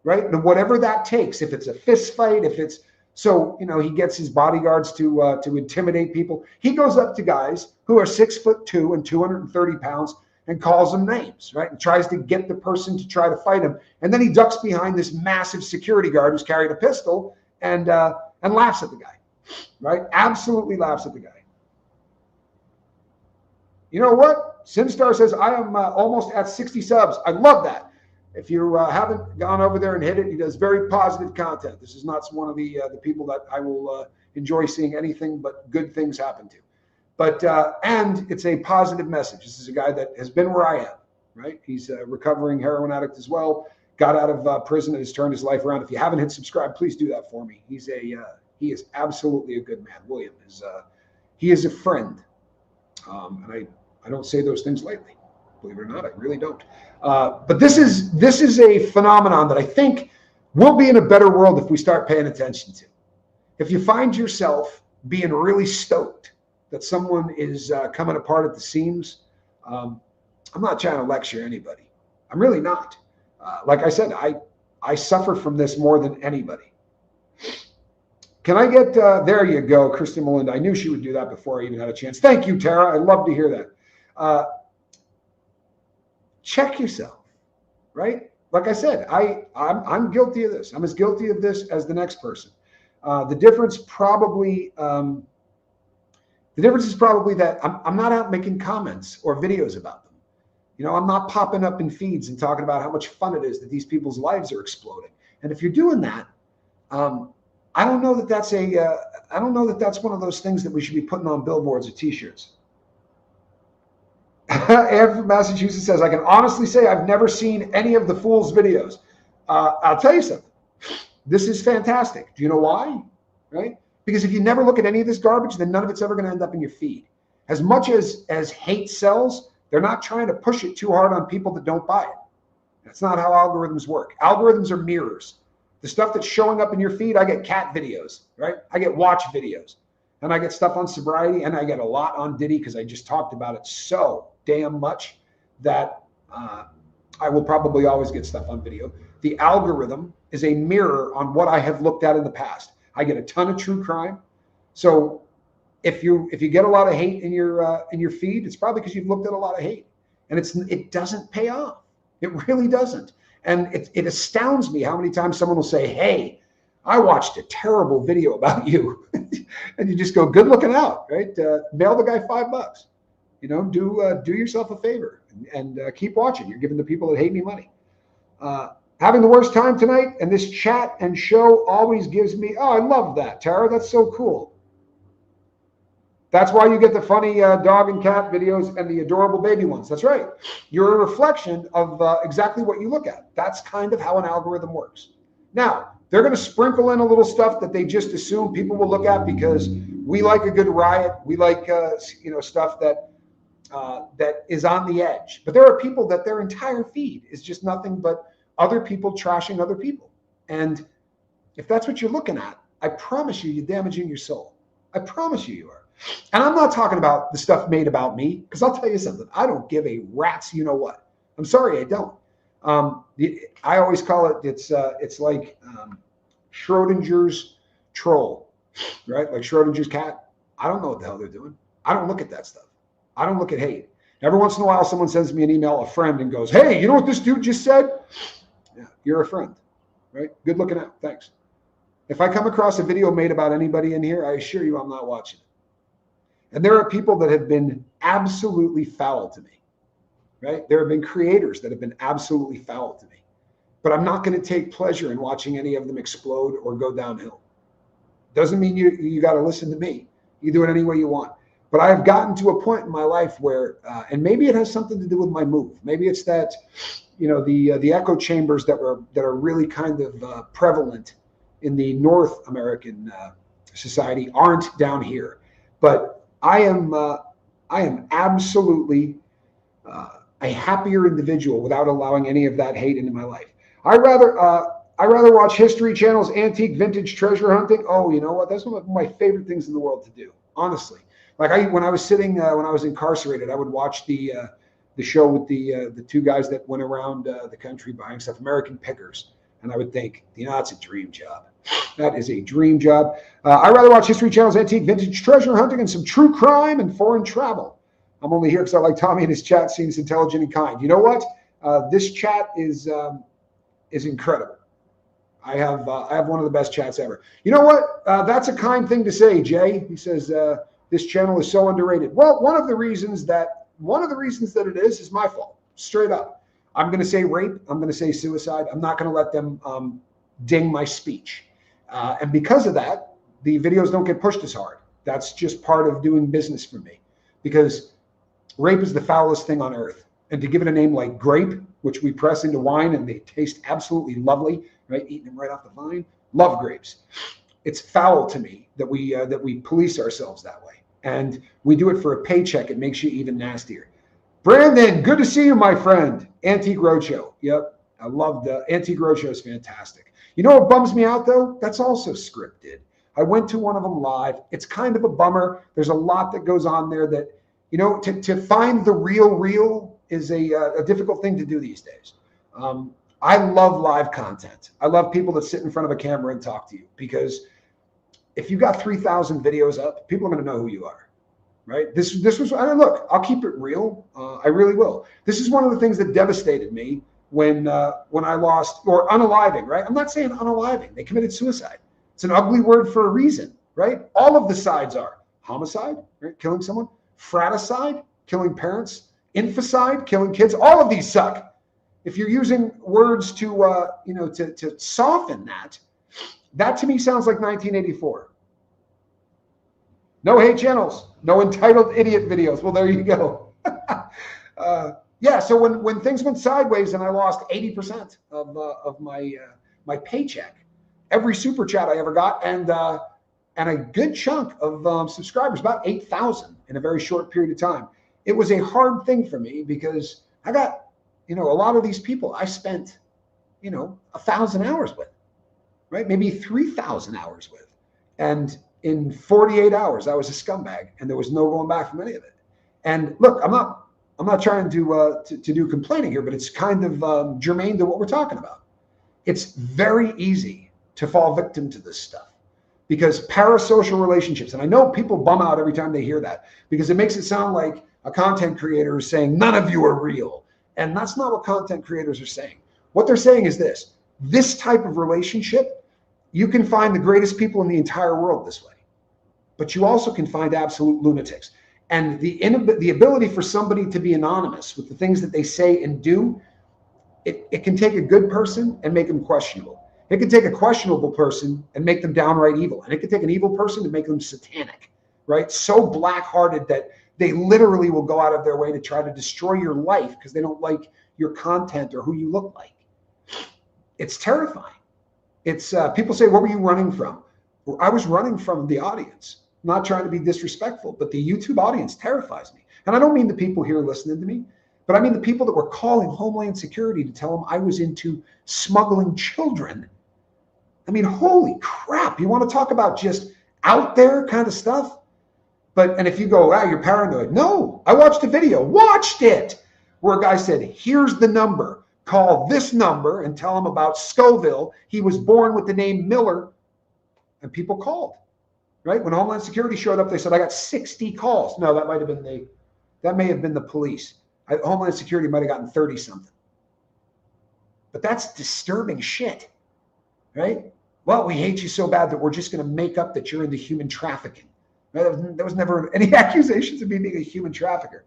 right? And whatever that takes, if it's a fist fight, if it's, he gets his bodyguards to intimidate people. He goes up to guys who are 6'2" and 230 pounds and calls them names, right? And tries to get the person to try to fight him. And then he ducks behind this massive security guard who's carried a pistol and laughs at the guy, right? Absolutely laughs at the guy. You know what? SimStar says, I am almost at 60 subs. I love that. If you haven't gone over there and hit it, he does very positive content. This is not one of the people that I will enjoy seeing anything but good things happen to. But, and it's a positive message. This is a guy that has been where I am, right? He's a recovering heroin addict as well. Got out of prison and has turned his life around. If you haven't hit subscribe, please do that for me. He is absolutely a good man. William he is a friend. And I don't say those things lightly, believe it or not. I really don't. But this is a phenomenon that I think we'll be in a better world if we start paying attention to. If you find yourself being really stoked that someone is coming apart at the seams, I'm not trying to lecture anybody. I'm really not. Like I said, I suffer from this more than anybody. Can I get, there you go, Kristen Melinda. I knew she would do that before I even had a chance. Thank you, Tara. I love to hear that. Check yourself, right? Like I said, I'm guilty of this. I'm as guilty of this as the next person. The difference is probably that I'm not out making comments or videos about them. I'm not popping up in feeds and talking about how much fun it is that these people's lives are exploding. And if you're doing that, I don't know that that's that's one of those things that we should be putting on billboards or T-shirts. Anne from Massachusetts says, I can honestly say I've never seen any of the Fool's videos. I'll tell you something. This is fantastic. Do you know why? Right? Because if you never look at any of this garbage, then none of it's ever going to end up in your feed. As much as hate sells, they're not trying to push it too hard on people that don't buy it. That's not how algorithms work. Algorithms are mirrors. The stuff that's showing up in your feed, I get cat videos, right? I get watch videos. And I get stuff on sobriety, and I get a lot on Diddy because I just talked about it so damn much that I will probably always get stuff on video. The algorithm is a mirror on what I have looked at in the past. I get a ton of true crime. So if you get a lot of hate in your feed, it's probably because you've looked at a lot of hate, and it doesn't pay off. It really doesn't. And it astounds me how many times someone will say, hey, I watched a terrible video about you. And you just go, good looking out, right? Mail the guy $5. Do yourself a favor and keep watching. You're giving the people that hate me money. Having the worst time tonight, and this chat and show always gives me, I love that, Tara. That's so cool. That's why you get the funny dog and cat videos and the adorable baby ones. That's right. You're a reflection of exactly what you look at. That's kind of how an algorithm works. Now, they're going to sprinkle in a little stuff that they just assume people will look at because we like a good riot. We like stuff that is on the edge. But there are people that their entire feed is just nothing but other people trashing other people. And if that's what you're looking at, I promise you're damaging your soul. I promise you are. And I'm not talking about the stuff made about me, because I'll tell you something. I don't give a rat's you know what. I'm sorry, I don't. I always call it, it's like Schrodinger's troll, right? Like Schrodinger's cat. I don't know what the hell they're doing. I don't look at that stuff. I don't look at hate. Every once in a while, someone sends me an email, a friend, and goes, hey, you know what this dude just said? Yeah, you're a friend, right? Good looking out. Thanks. If I come across a video made about anybody in here, I assure you I'm not watching it. And there are people that have been absolutely foul to me, right? There have been creators that have been absolutely foul to me. But I'm not going to take pleasure in watching any of them explode or go downhill. Doesn't mean you got to listen to me. You do it any way you want. But I've gotten to a point in my life where, and maybe it has something to do with my move. Maybe it's that, the echo chambers that are really kind of prevalent in the North American society aren't down here. But I am absolutely a happier individual without allowing any of that hate into my life. I rather watch History Channel's antique vintage treasure hunting. Oh, you know what? That's one of my favorite things in the world to do. Honestly, like when I was incarcerated, I would watch the show with the two guys that went around the country buying stuff, American Pickers, and I would think, it's a dream job. That is a dream job. I rather watch History Channel's antique vintage treasure hunting and some true crime and foreign travel. I'm only here because I like Tommy and his chat seems intelligent and kind. You know what? This chat is incredible. I have one of the best chats ever. You know what? That's a kind thing to say, Jay. He says this channel is so underrated. Well, one of the reasons that it is my fault. Straight up. I'm going to say rape. I'm going to say suicide. I'm not going to let them ding my speech. And because of that, the videos don't get pushed as hard. That's just part of doing business for me. Because rape is the foulest thing on earth. And to give it a name like grape, which we press into wine and they taste absolutely lovely, right? Eating them right off the vine. Love grapes. It's foul to me that we police ourselves that way. And we do it for a paycheck. It makes you even nastier. Brandon, good to see you, my friend. Antique Roadshow. Yep. I love the Antique Roadshow is fantastic. You know what bums me out though? That's also scripted. I went to one of them live. It's kind of a bummer. There's a lot that goes on there that, to find the real is a difficult thing to do these days. I love live content. I love people that sit in front of a camera and talk to you, because if you got 3,000 videos up, people are going to know who you are, right? This was, look, I'll keep it real. I really will. This is one of the things that devastated me when I lost, or unaliving, right? I'm not saying unaliving. They committed suicide. It's an ugly word for a reason, right? All of the sides are homicide, right? Killing someone, fratricide, killing parents, inficide, killing kids. All of these suck. If you're using words to soften that to me sounds like 1984. No hate channels, no entitled idiot videos. Well, there you go. Yeah. So when things went sideways and I lost 80% of my paycheck, every super chat I ever got, and a good chunk of subscribers, about 8,000 in a very short period of time. It was a hard thing for me because I got, a lot of these people I spent, 1,000 hours with, right? Maybe 3,000 hours with. And in 48 hours, I was a scumbag and there was no going back from any of it. And look, I'm not trying to do complaining here, but it's kind of germane to what we're talking about. It's very easy to fall victim to this stuff because parasocial relationships, and I know people bum out every time they hear that because it makes it sound like a content creator is saying none of you are real. And that's not what content creators are saying. What they're saying is this type of relationship, you can find the greatest people in the entire world this way, but you also can find absolute lunatics. And the ability for somebody to be anonymous with the things that they say and do, it can take a good person and make them questionable. It can take a questionable person and make them downright evil. And it can take an evil person to make them satanic, right? So black-hearted that they literally will go out of their way to try to destroy your life because they don't like your content or who you look like. It's terrifying. It's people say, what were you running from? Well, I was running from the audience, not trying to be disrespectful, but the YouTube audience terrifies me. And I don't mean the people here listening to me, but I mean the people that were calling Homeland Security to tell them I was into smuggling children. I mean, holy crap. You want to talk about just out there kind of stuff? And if you go, you're paranoid. No, I watched a video, watched it, where a guy said, here's the number. call this number and tell them about Scoville. He was born with the name Miller. And people called, right? When Homeland Security showed up, they said, I got 60 calls. No, that may have been the police. Homeland Security might have gotten 30 something. But that's disturbing shit, right? Well, we hate you so bad that we're just going to make up that you're into human trafficking. Right? There was never any accusations of me being a human trafficker.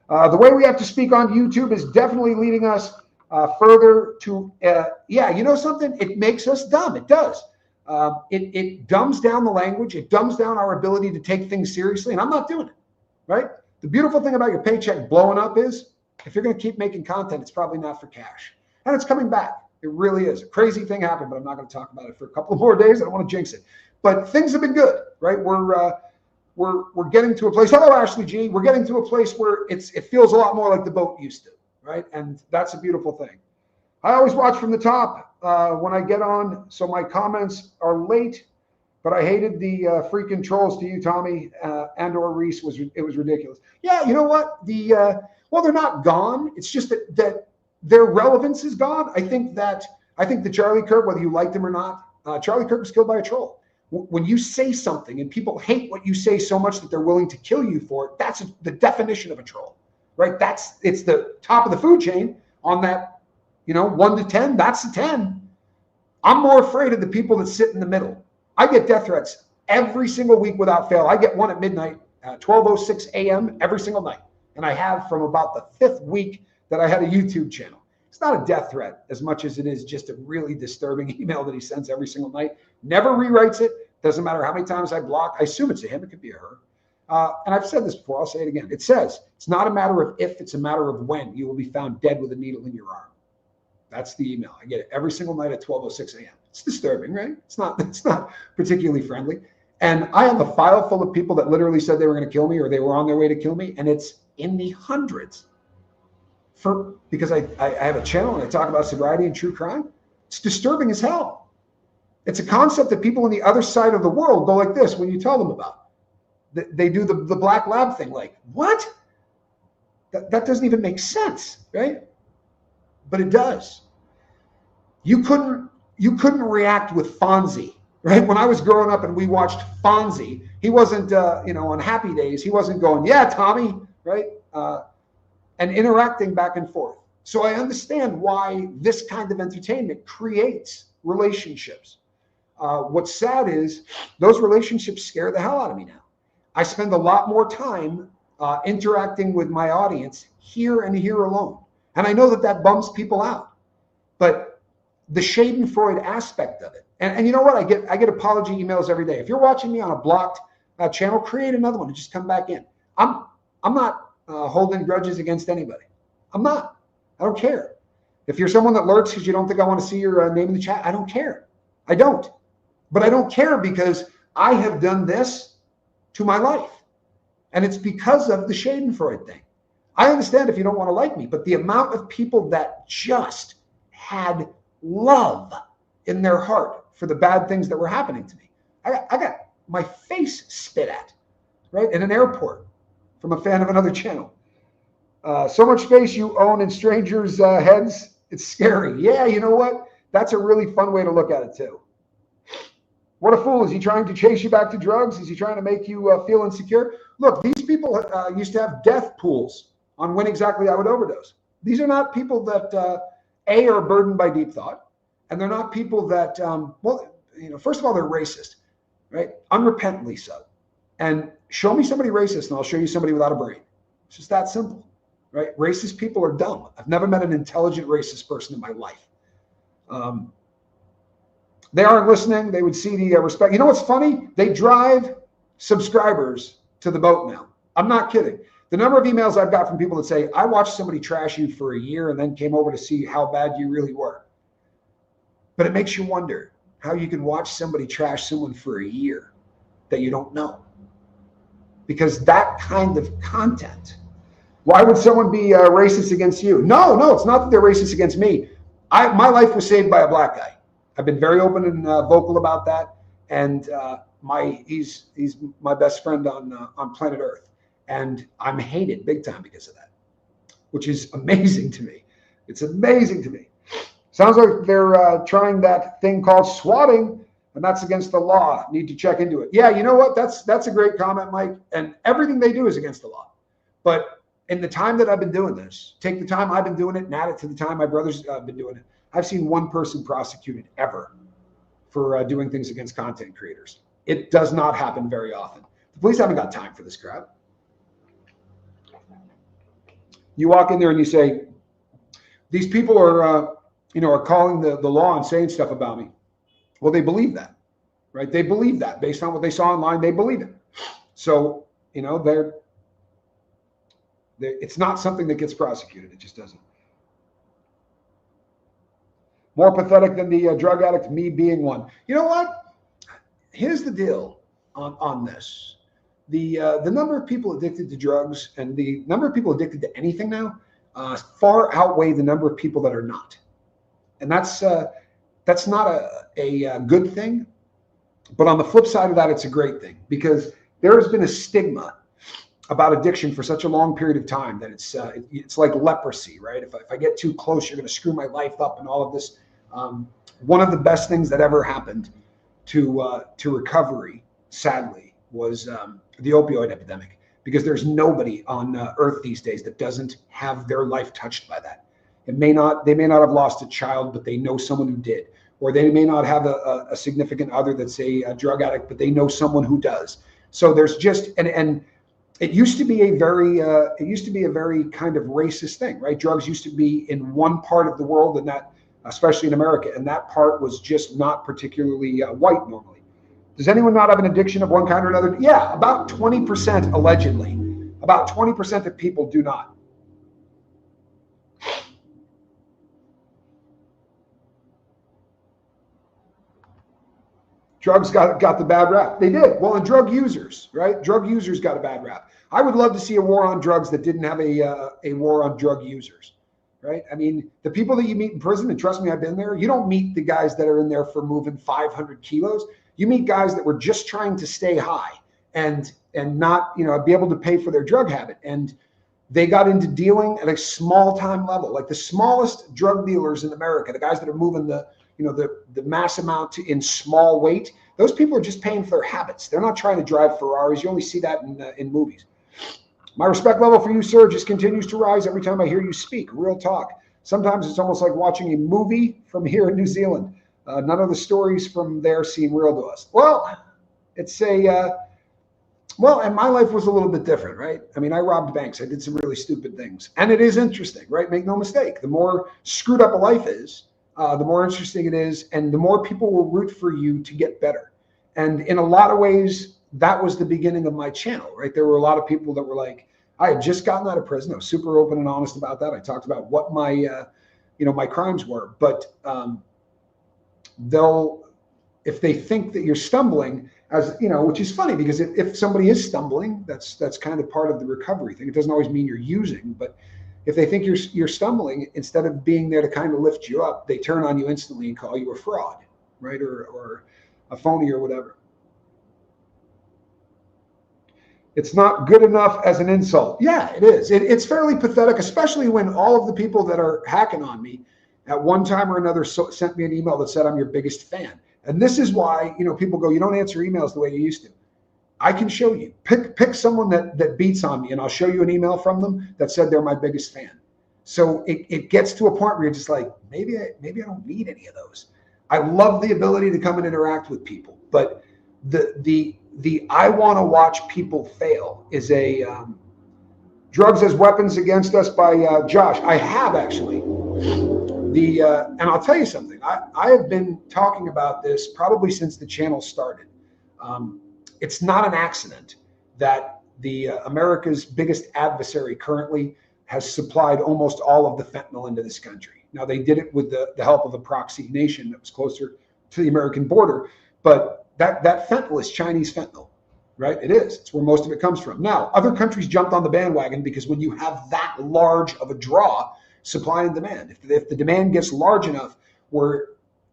The way we have to speak on YouTube is definitely leading us further to, yeah, you know something? It makes us dumb. It does. It dumbs down the language. It dumbs down our ability to take things seriously. And I'm not doing it, right? The beautiful thing about your paycheck blowing up is if you're going to keep making content, it's probably not for cash. And it's coming back. It really is. A crazy thing happened, but I'm not going to talk about it for a couple of more days. I don't want to jinx it. But things have been good, right? We're getting to a place. Hello, Ashley G. We're getting to a place where it feels a lot more like the boat used to, right? And that's a beautiful thing. I always watch from the top when I get on, so my comments are late. But I hated the freaking trolls to you, Tommy, and or Reese. It was ridiculous. Yeah, you know what? Well, they're not gone. It's just that their relevance is gone. I think that Charlie Kirk, whether you liked him or not, Charlie Kirk was killed by a troll. When you say something and people hate what you say so much that they're willing to kill you for it, that's the definition of a troll, right? It's the top of the food chain on that, 1 to 10. That's the 10. I'm more afraid of the people that sit in the middle. I get death threats every single week without fail. I get one at midnight, 12:06 a.m. every single night. And I have from about the 5th week that I had a YouTube channel. It's not a death threat as much as it is just a really disturbing email that he sends every single night. Never rewrites it. Doesn't matter how many times I block. I assume it's a him. It could be a her. And I've said this before. I'll say it again. It says, it's not a matter of if, it's a matter of when you will be found dead with a needle in your arm. That's the email. I get it every single night at 12:06 a.m. It's disturbing, right? It's not particularly friendly. And I have a file full of people that literally said they were going to kill me or they were on their way to kill me. And it's in the hundreds. Because I have a channel and I talk about sobriety and true crime. It's disturbing as hell. It's a concept that people on the other side of the world go like this when you tell them about. They do the black lab thing, like, what? That doesn't even make sense, right? But it does. You couldn't react with Fonzie, right? When I was growing up and we watched Fonzie, he wasn't, on happy days, he wasn't going, yeah, Tommy, right? And interacting back and forth. So I understand why this kind of entertainment creates relationships. What's sad is those relationships scare the hell out of me now. I spend a lot more time interacting with my audience here and here alone. And I know that bums people out. But the Schadenfreude aspect of it, and you know what? I get apology emails every day. If you're watching me on a blocked channel, create another one and just come back in. I'm not holding grudges against anybody. I'm not. I don't care. If you're someone that lurks because you don't think I want to see your name in the chat, I don't care. I don't. But I don't care because I have done this to my life. And it's because of the Schadenfreude thing. I understand if you don't want to like me, but the amount of people that just had love in their heart for the bad things that were happening to me. I got my face spit at, right, in an airport from a fan of another channel. So much space you own in strangers' heads, it's scary. Yeah, you know what? That's a really fun way to look at it too. What a fool. Is he trying to chase you back to drugs? Is he trying to make you feel insecure? Look, these people used to have death pools on when exactly I would overdose. These are not people that, are burdened by deep thought. And they're not people that, first of all, they're racist, right? Unrepentantly so. And show me somebody racist and I'll show you somebody without a brain. It's just that simple, right? Racist people are dumb. I've never met an intelligent racist person in my life. They aren't listening. They would see the respect. You know what's funny? They drive subscribers to the boat now. I'm not kidding. The number of emails I've got from people that say, I watched somebody trash you for a year and then came over to see how bad you really were. But it makes you wonder how you can watch somebody trash someone for a year that you don't know. Because that kind of content, why would someone be racist against you? No, it's not that they're racist against me. My life was saved by a black guy. I've been very open and vocal about that. And he's my best friend on planet Earth. And I'm hated big time because of that, which is amazing to me. It's amazing to me. Sounds like they're trying that thing called swatting, and that's against the law. Need to check into it. Yeah, you know what? That's a great comment, Mike. And everything they do is against the law. But in the time that I've been doing this, take the time I've been doing it and add it to the time my brother's been doing it. I've seen one person prosecuted ever for doing things against content creators. It does not happen very often. The police haven't got time for this crap. You walk in there and you say, these people are, are calling the law and saying stuff about me. Well, they believe that, right? They believe that based on what they saw online. They believe it. So, it's not something that gets prosecuted. It just doesn't. More pathetic than the drug addict, me being one. You know what? Here's the deal on this. The number of people addicted to drugs and the number of people addicted to anything now far outweigh the number of people that are not. And that's not a good thing. But on the flip side of that, it's a great thing because there has been a stigma about addiction for such a long period of time that it's like leprosy, right? If I get too close, you're going to screw my life up and all of this. One of the best things that ever happened to recovery, sadly, was the opioid epidemic, because there's nobody on earth these days that doesn't have their life touched by that. They may not have lost a child, but they know someone who did, or they may not have a significant other that's a drug addict, but they know someone who does. So there's just and it used to be a very kind of racist thing, right? Drugs used to be in one part of the world, and that, especially in America, and that part was just not particularly white normally. Does anyone not have an addiction of one kind or another? Yeah, about 20% allegedly. About 20% of people do not. Drugs got the bad rap. They did. Well, and drug users, right? Drug users got a bad rap. I would love to see a war on drugs that didn't have a war on drug users, right? I mean, the people that you meet in prison, and trust me, I've been there, you don't meet the guys that are in there for moving 500 kilos. You meet guys that were just trying to stay high and not, be able to pay for their drug habit. And they got into dealing at a small time level, like the smallest drug dealers in America, the guys that are moving the mass amount in small weight. Those people are just paying for their habits. They're not trying to drive Ferraris. You only see that in movies. My respect level for you, sir, just continues to rise every time I hear you speak. Real talk. Sometimes it's almost like watching a movie from here in New Zealand. None of the stories from there seem real to us. Well, it's and my life was a little bit different, right? I mean, I robbed banks. I did some really stupid things. And it is interesting, right? Make no mistake. The more screwed up a life is, the more interesting it is, and the more people will root for you to get better. And in a lot of ways, that was the beginning of my channel, right? There were a lot of people that were like, I had just gotten out of prison. I was super open and honest about that. I talked about what my, my crimes were. But if they think that you're stumbling, which is funny because if somebody is stumbling, that's kind of part of the recovery thing. It doesn't always mean you're using, but if they think you're stumbling, instead of being there to kind of lift you up, they turn on you instantly and call you a fraud, right? Or a phony or whatever. It's not good enough as an insult. Yeah, it is. It's fairly pathetic, especially when all of the people that are hacking on me at one time or another sent me an email that said, I'm your biggest fan. And this is why, people go, you don't answer emails the way you used to. I can show you. Pick someone that beats on me, and I'll show you an email from them that said they're my biggest fan. So it gets to a point where you're just like, maybe I don't need any of those. I love the ability to come and interact with people, but the I want to watch people fail is a Drugs as Weapons Against Us by Josh. I have actually. And I'll tell you something. I have been talking about this probably since the channel started. It's not an accident that the America's biggest adversary currently has supplied almost all of the fentanyl into this country. Now, they did it with the help of a proxy nation that was closer to the American border, but that fentanyl is Chinese fentanyl, right? It is. It's where most of it comes from. Now, other countries jumped on the bandwagon because when you have that large of a draw, supply and demand, if the demand gets large enough where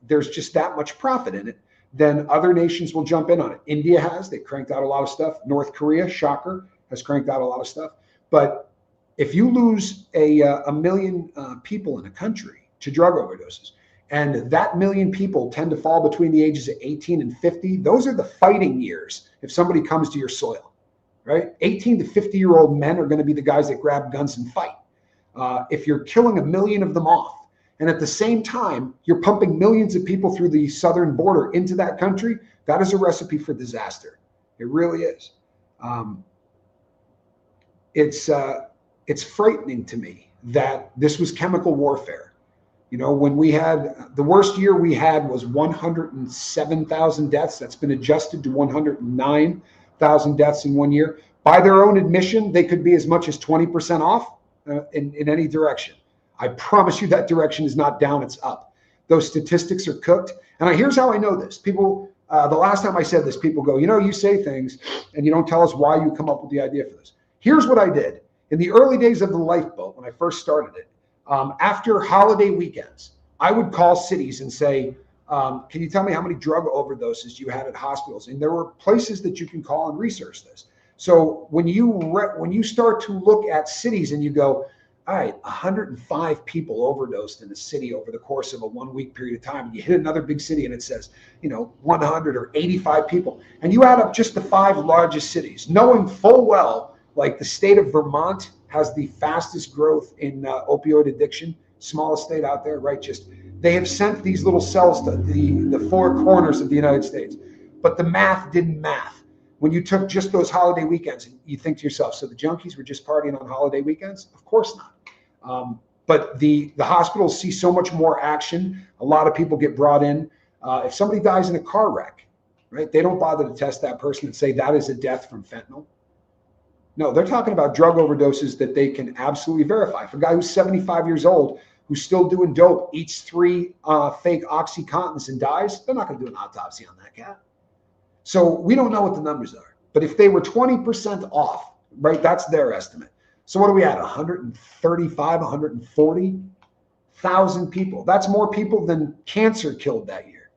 there's just that much profit in it, then other nations will jump in on it. India has. They cranked out a lot of stuff. North Korea, shocker, has cranked out a lot of stuff. But if you lose a million people in a country to drug overdoses, And that million people tend to fall between the ages of 18 and 50. Those are the fighting years if somebody comes to your soil, right? 18 to 50-year-old men are going to be the guys that grab guns and fight. If you're killing a million of them off, and at the same time, you're pumping millions of people through the southern border into that country, that is a recipe for disaster. It really is. It's frightening to me that this was chemical warfare. You know, when we had the worst year we had was 107,000 deaths. That's been adjusted to 109,000 deaths in 1 year. By their own admission, they could be as much as 20% off in any direction. I promise you that direction is not down, it's up. Those statistics are cooked. And here's how I know this. People, the last time I said this, people go, you know, you say things and you don't tell us why you come up with the idea for this. Here's what I did. In the early days of the Lifeboat, when I first started it, after holiday weekends, I would call cities and say, can you tell me how many drug overdoses you had at hospitals? And there were places that you can call and research this. So when you start to look at cities and you go, all right, 105 people overdosed in a city over the course of a 1 week period of time. And you hit another big city and it says, 100 or 85 people. And you add up just the 5 largest cities, knowing full well, like the state of Vermont has the fastest growth in opioid addiction, smallest state out there, right? They have sent these little cells to the 4 corners of the United States. But the math didn't math. When you took just those holiday weekends, you think to yourself, so the junkies were just partying on holiday weekends? Of course not. But the hospitals see so much more action. A lot of people get brought in. If somebody dies in a car wreck, right, they don't bother to test that person and say that is a death from fentanyl. No, they're talking about drug overdoses that they can absolutely verify. For a guy who's 75 years old, who's still doing dope, eats 3 fake OxyContins and dies, they're not going to do an autopsy on that cat. So we don't know what the numbers are. But if they were 20% off, right, that's their estimate. So what are we at? 135, 140,000 people. That's more people than cancer killed that year.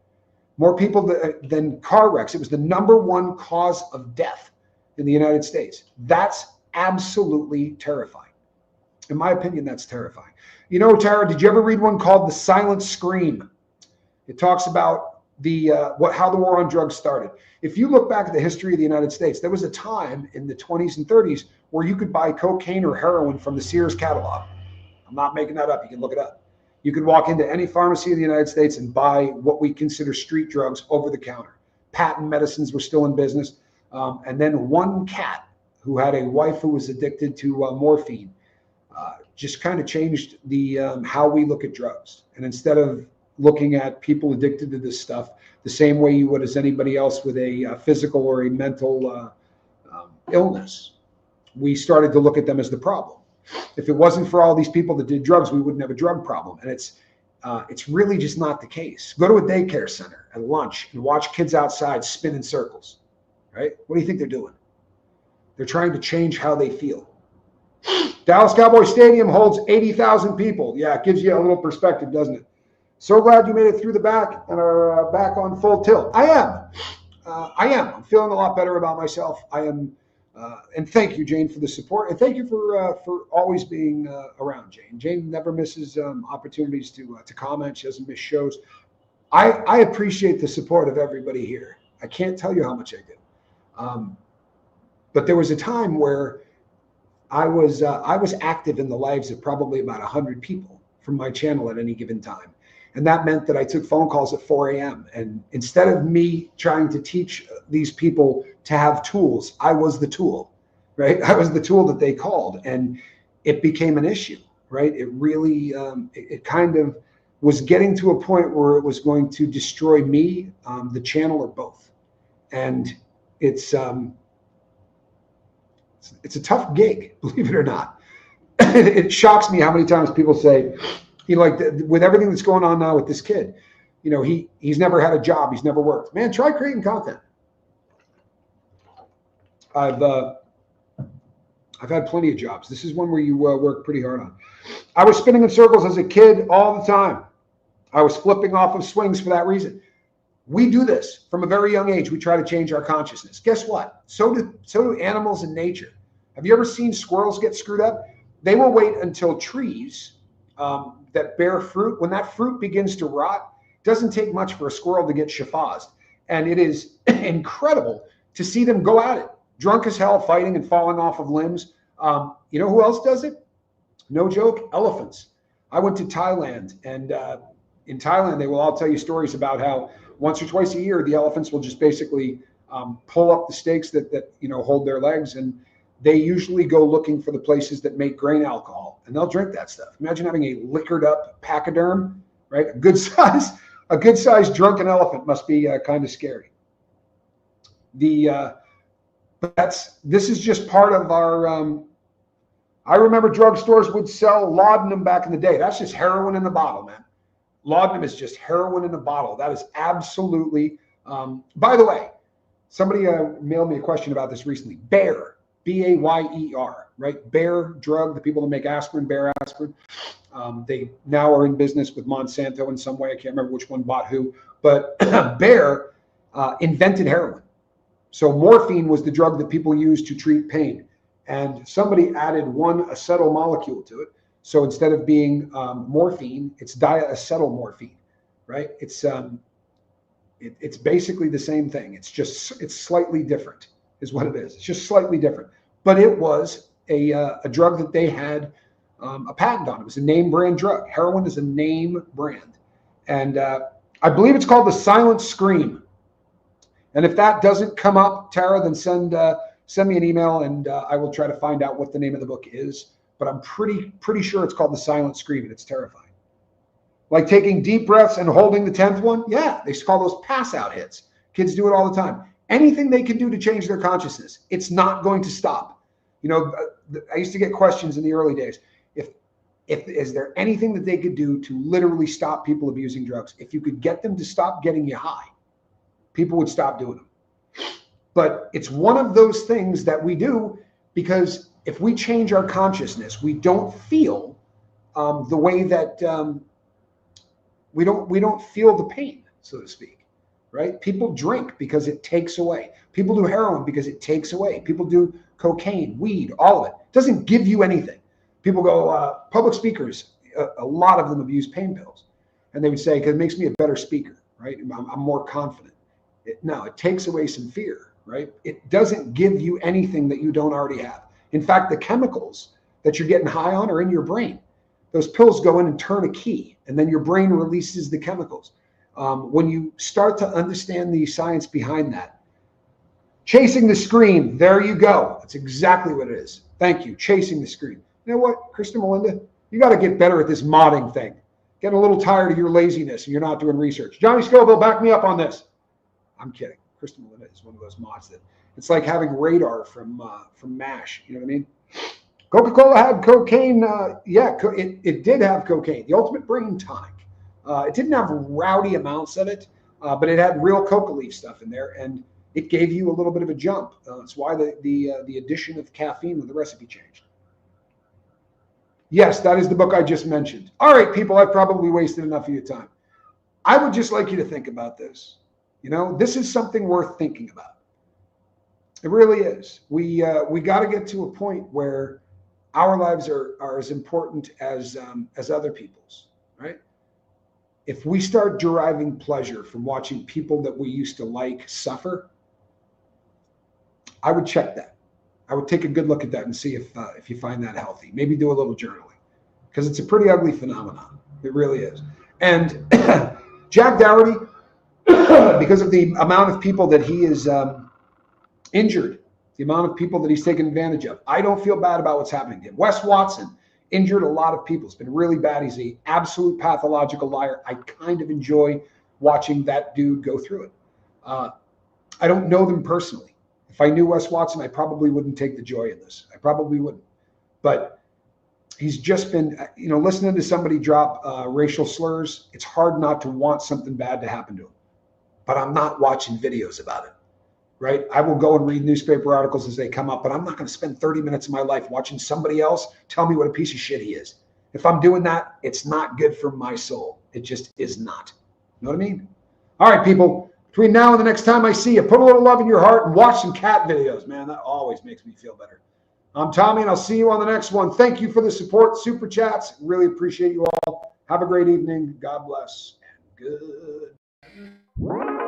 More people than car wrecks. It was the #1 cause of death in the United States. That's absolutely terrifying. In my opinion, that's terrifying. You know, Tara, did you ever read one called The Silent Scream? It talks about how the war on drugs started. If you look back at the history of the United States, there was a time in the 20s and 30s where you could buy cocaine or heroin from the Sears catalog. I'm not making that up. You can look it up. You could walk into any pharmacy in the United States and buy what we consider street drugs over the counter. Patent medicines were still in business. And then one cat who had a wife who was addicted to morphine just kind of changed the how we look at drugs. And instead of looking at people addicted to this stuff the same way you would as anybody else with a physical or a mental illness, we started to look at them as the problem. If it wasn't for all these people that did drugs, we wouldn't have a drug problem. And it's really just not the case. Go to a daycare center at lunch and watch kids outside spin in circles, right? What do you think they're doing? They're trying to change how they feel. Dallas Cowboy Stadium holds 80,000 people. Yeah, it gives you a little perspective, doesn't it? So glad you made it through the back and are back on full tilt. I am. I'm feeling a lot better about myself. I am. And thank you, Jane, for the support. And thank you for always being around, Jane. Jane never misses opportunities to comment. She doesn't miss shows. I appreciate the support of everybody here. I can't tell you how much I do. But there was a time where I was active in the lives of probably about 100 people from my channel at any given time. And that meant that I took phone calls at 4 a.m. And instead of me trying to teach these people to have tools, I was the tool, right? I was the tool that they called, and it became an issue, right? It really, it kind of was getting to a point where it was going to destroy me, the channel, or both. And it's a tough gig, believe it or not. It shocks me how many times people say, with everything that's going on now with this kid, he's never had a job, he's never worked. Man, try creating content. I've had plenty of jobs. This is one where you work pretty hard on. I was spinning in circles as a kid all the time. I was flipping off of swings for that reason. We do this from a very young age. We try to change our consciousness. Guess what? So do animals in nature. Have you ever seen squirrels get screwed up? They will wait until trees that bear fruit, when that fruit begins to rot, it doesn't take much for a squirrel to get shaffazed. And it is incredible to see them go at it, drunk as hell, fighting and falling off of limbs. You know who else does it? No joke, elephants. I went to Thailand, and in Thailand, they will all tell you stories about how once or twice a year, the elephants will just basically pull up the stakes that hold their legs, and they usually go looking for the places that make grain alcohol, and they'll drink that stuff. Imagine having a liquored up pachyderm, right? A good size drunken elephant must be kind of scary. This is just part of our. I remember drugstores would sell laudanum back in the day. That's just heroin in a bottle, man. Laudanum is just heroin in a bottle. That is absolutely. By the way, somebody mailed me a question about this recently. Bayer. Bayer, right? Bayer drug, the people that make aspirin, Bayer aspirin. They now are in business with Monsanto in some way. I can't remember which one bought who, but Bayer invented heroin. So morphine was the drug that people used to treat pain. And somebody added one acetyl molecule to it. So instead of being morphine, it's diacetylmorphine, right? It's basically the same thing. It's slightly different is what it is. It's just slightly different. But it was a drug that they had a patent on. It was a name brand drug. Heroin is a name brand. And I believe it's called the Silent Scream. And if that doesn't come up, Tara, then send me an email, and I will try to find out what the name of the book is. But I'm pretty sure it's called the Silent Scream, and it's terrifying. Like taking deep breaths and holding the 10th one. Yeah, they call those pass out hits. Kids do it all the time. Anything they can do to change their consciousness, it's not going to stop. I used to get questions in the early days. Is there anything that they could do to literally stop people abusing drugs? If you could get them to stop getting you high, people would stop doing them. But it's one of those things that we do because if we change our consciousness, we don't feel the way that we don't feel the pain, so to speak, right? People drink because it takes away. People do heroin because it takes away. People do cocaine, weed, all of it. It doesn't give you anything. People go, public speakers, a lot of them abuse pain pills. And they would say, because it makes me a better speaker, right? I'm more confident. No, it takes away some fear, right? It doesn't give you anything that you don't already have. In fact, the chemicals that you're getting high on are in your brain. Those pills go in and turn a key, and then your brain releases the chemicals. When you start to understand the science behind that, chasing the scream, there you go. That's exactly what it is. Thank you, chasing the scream. You know what, Kristen Melinda, you got to get better at this modding thing. Getting a little tired of your laziness and you're not doing research. Johnny Scoville, back me up on this. I'm kidding. Kristen Melinda is one of those mods that it's like having radar from MASH. You know what I mean? Coca-Cola had cocaine. It did have cocaine. The Ultimate Brain Tonic. It didn't have rowdy amounts of it, but it had real coca leaf stuff in there, and it gave you a little bit of a jump. That's why the addition of caffeine with the recipe changed. Yes, that is the book I just mentioned. All right, people, I've probably wasted enough of your time. I would just like you to think about this. This is something worth thinking about. It really is. We got to get to a point where our lives are as important as other people's, right? If we start deriving pleasure from watching people that we used to like suffer, I would check that. I would take a good look at that and see if you find that healthy. Maybe do a little journaling, because it's a pretty ugly phenomenon. It really is. And Jack Dougherty, because of the amount of people that he is injured, the amount of people that he's taken advantage of, I don't feel bad about what's happening to him. Wes Watson injured a lot of people. It's been really bad. He's an absolute pathological liar. I kind of enjoy watching that dude go through it. I don't know them personally. If I knew Wes Watson, I probably wouldn't take the joy in this. I probably wouldn't. But he's just been, listening to somebody drop racial slurs, it's hard not to want something bad to happen to him. But I'm not watching videos about it, right? I will go and read newspaper articles as they come up, but I'm not going to spend 30 minutes of my life watching somebody else tell me what a piece of shit he is. If I'm doing that, it's not good for my soul. It just is not. You know what I mean? All right, people. Between now and the next time I see you, put a little love in your heart and watch some cat videos, man. That always makes me feel better. I'm Tommy, and I'll see you on the next one. Thank you for the support, super chats. Really appreciate you all. Have a great evening. God bless. And good.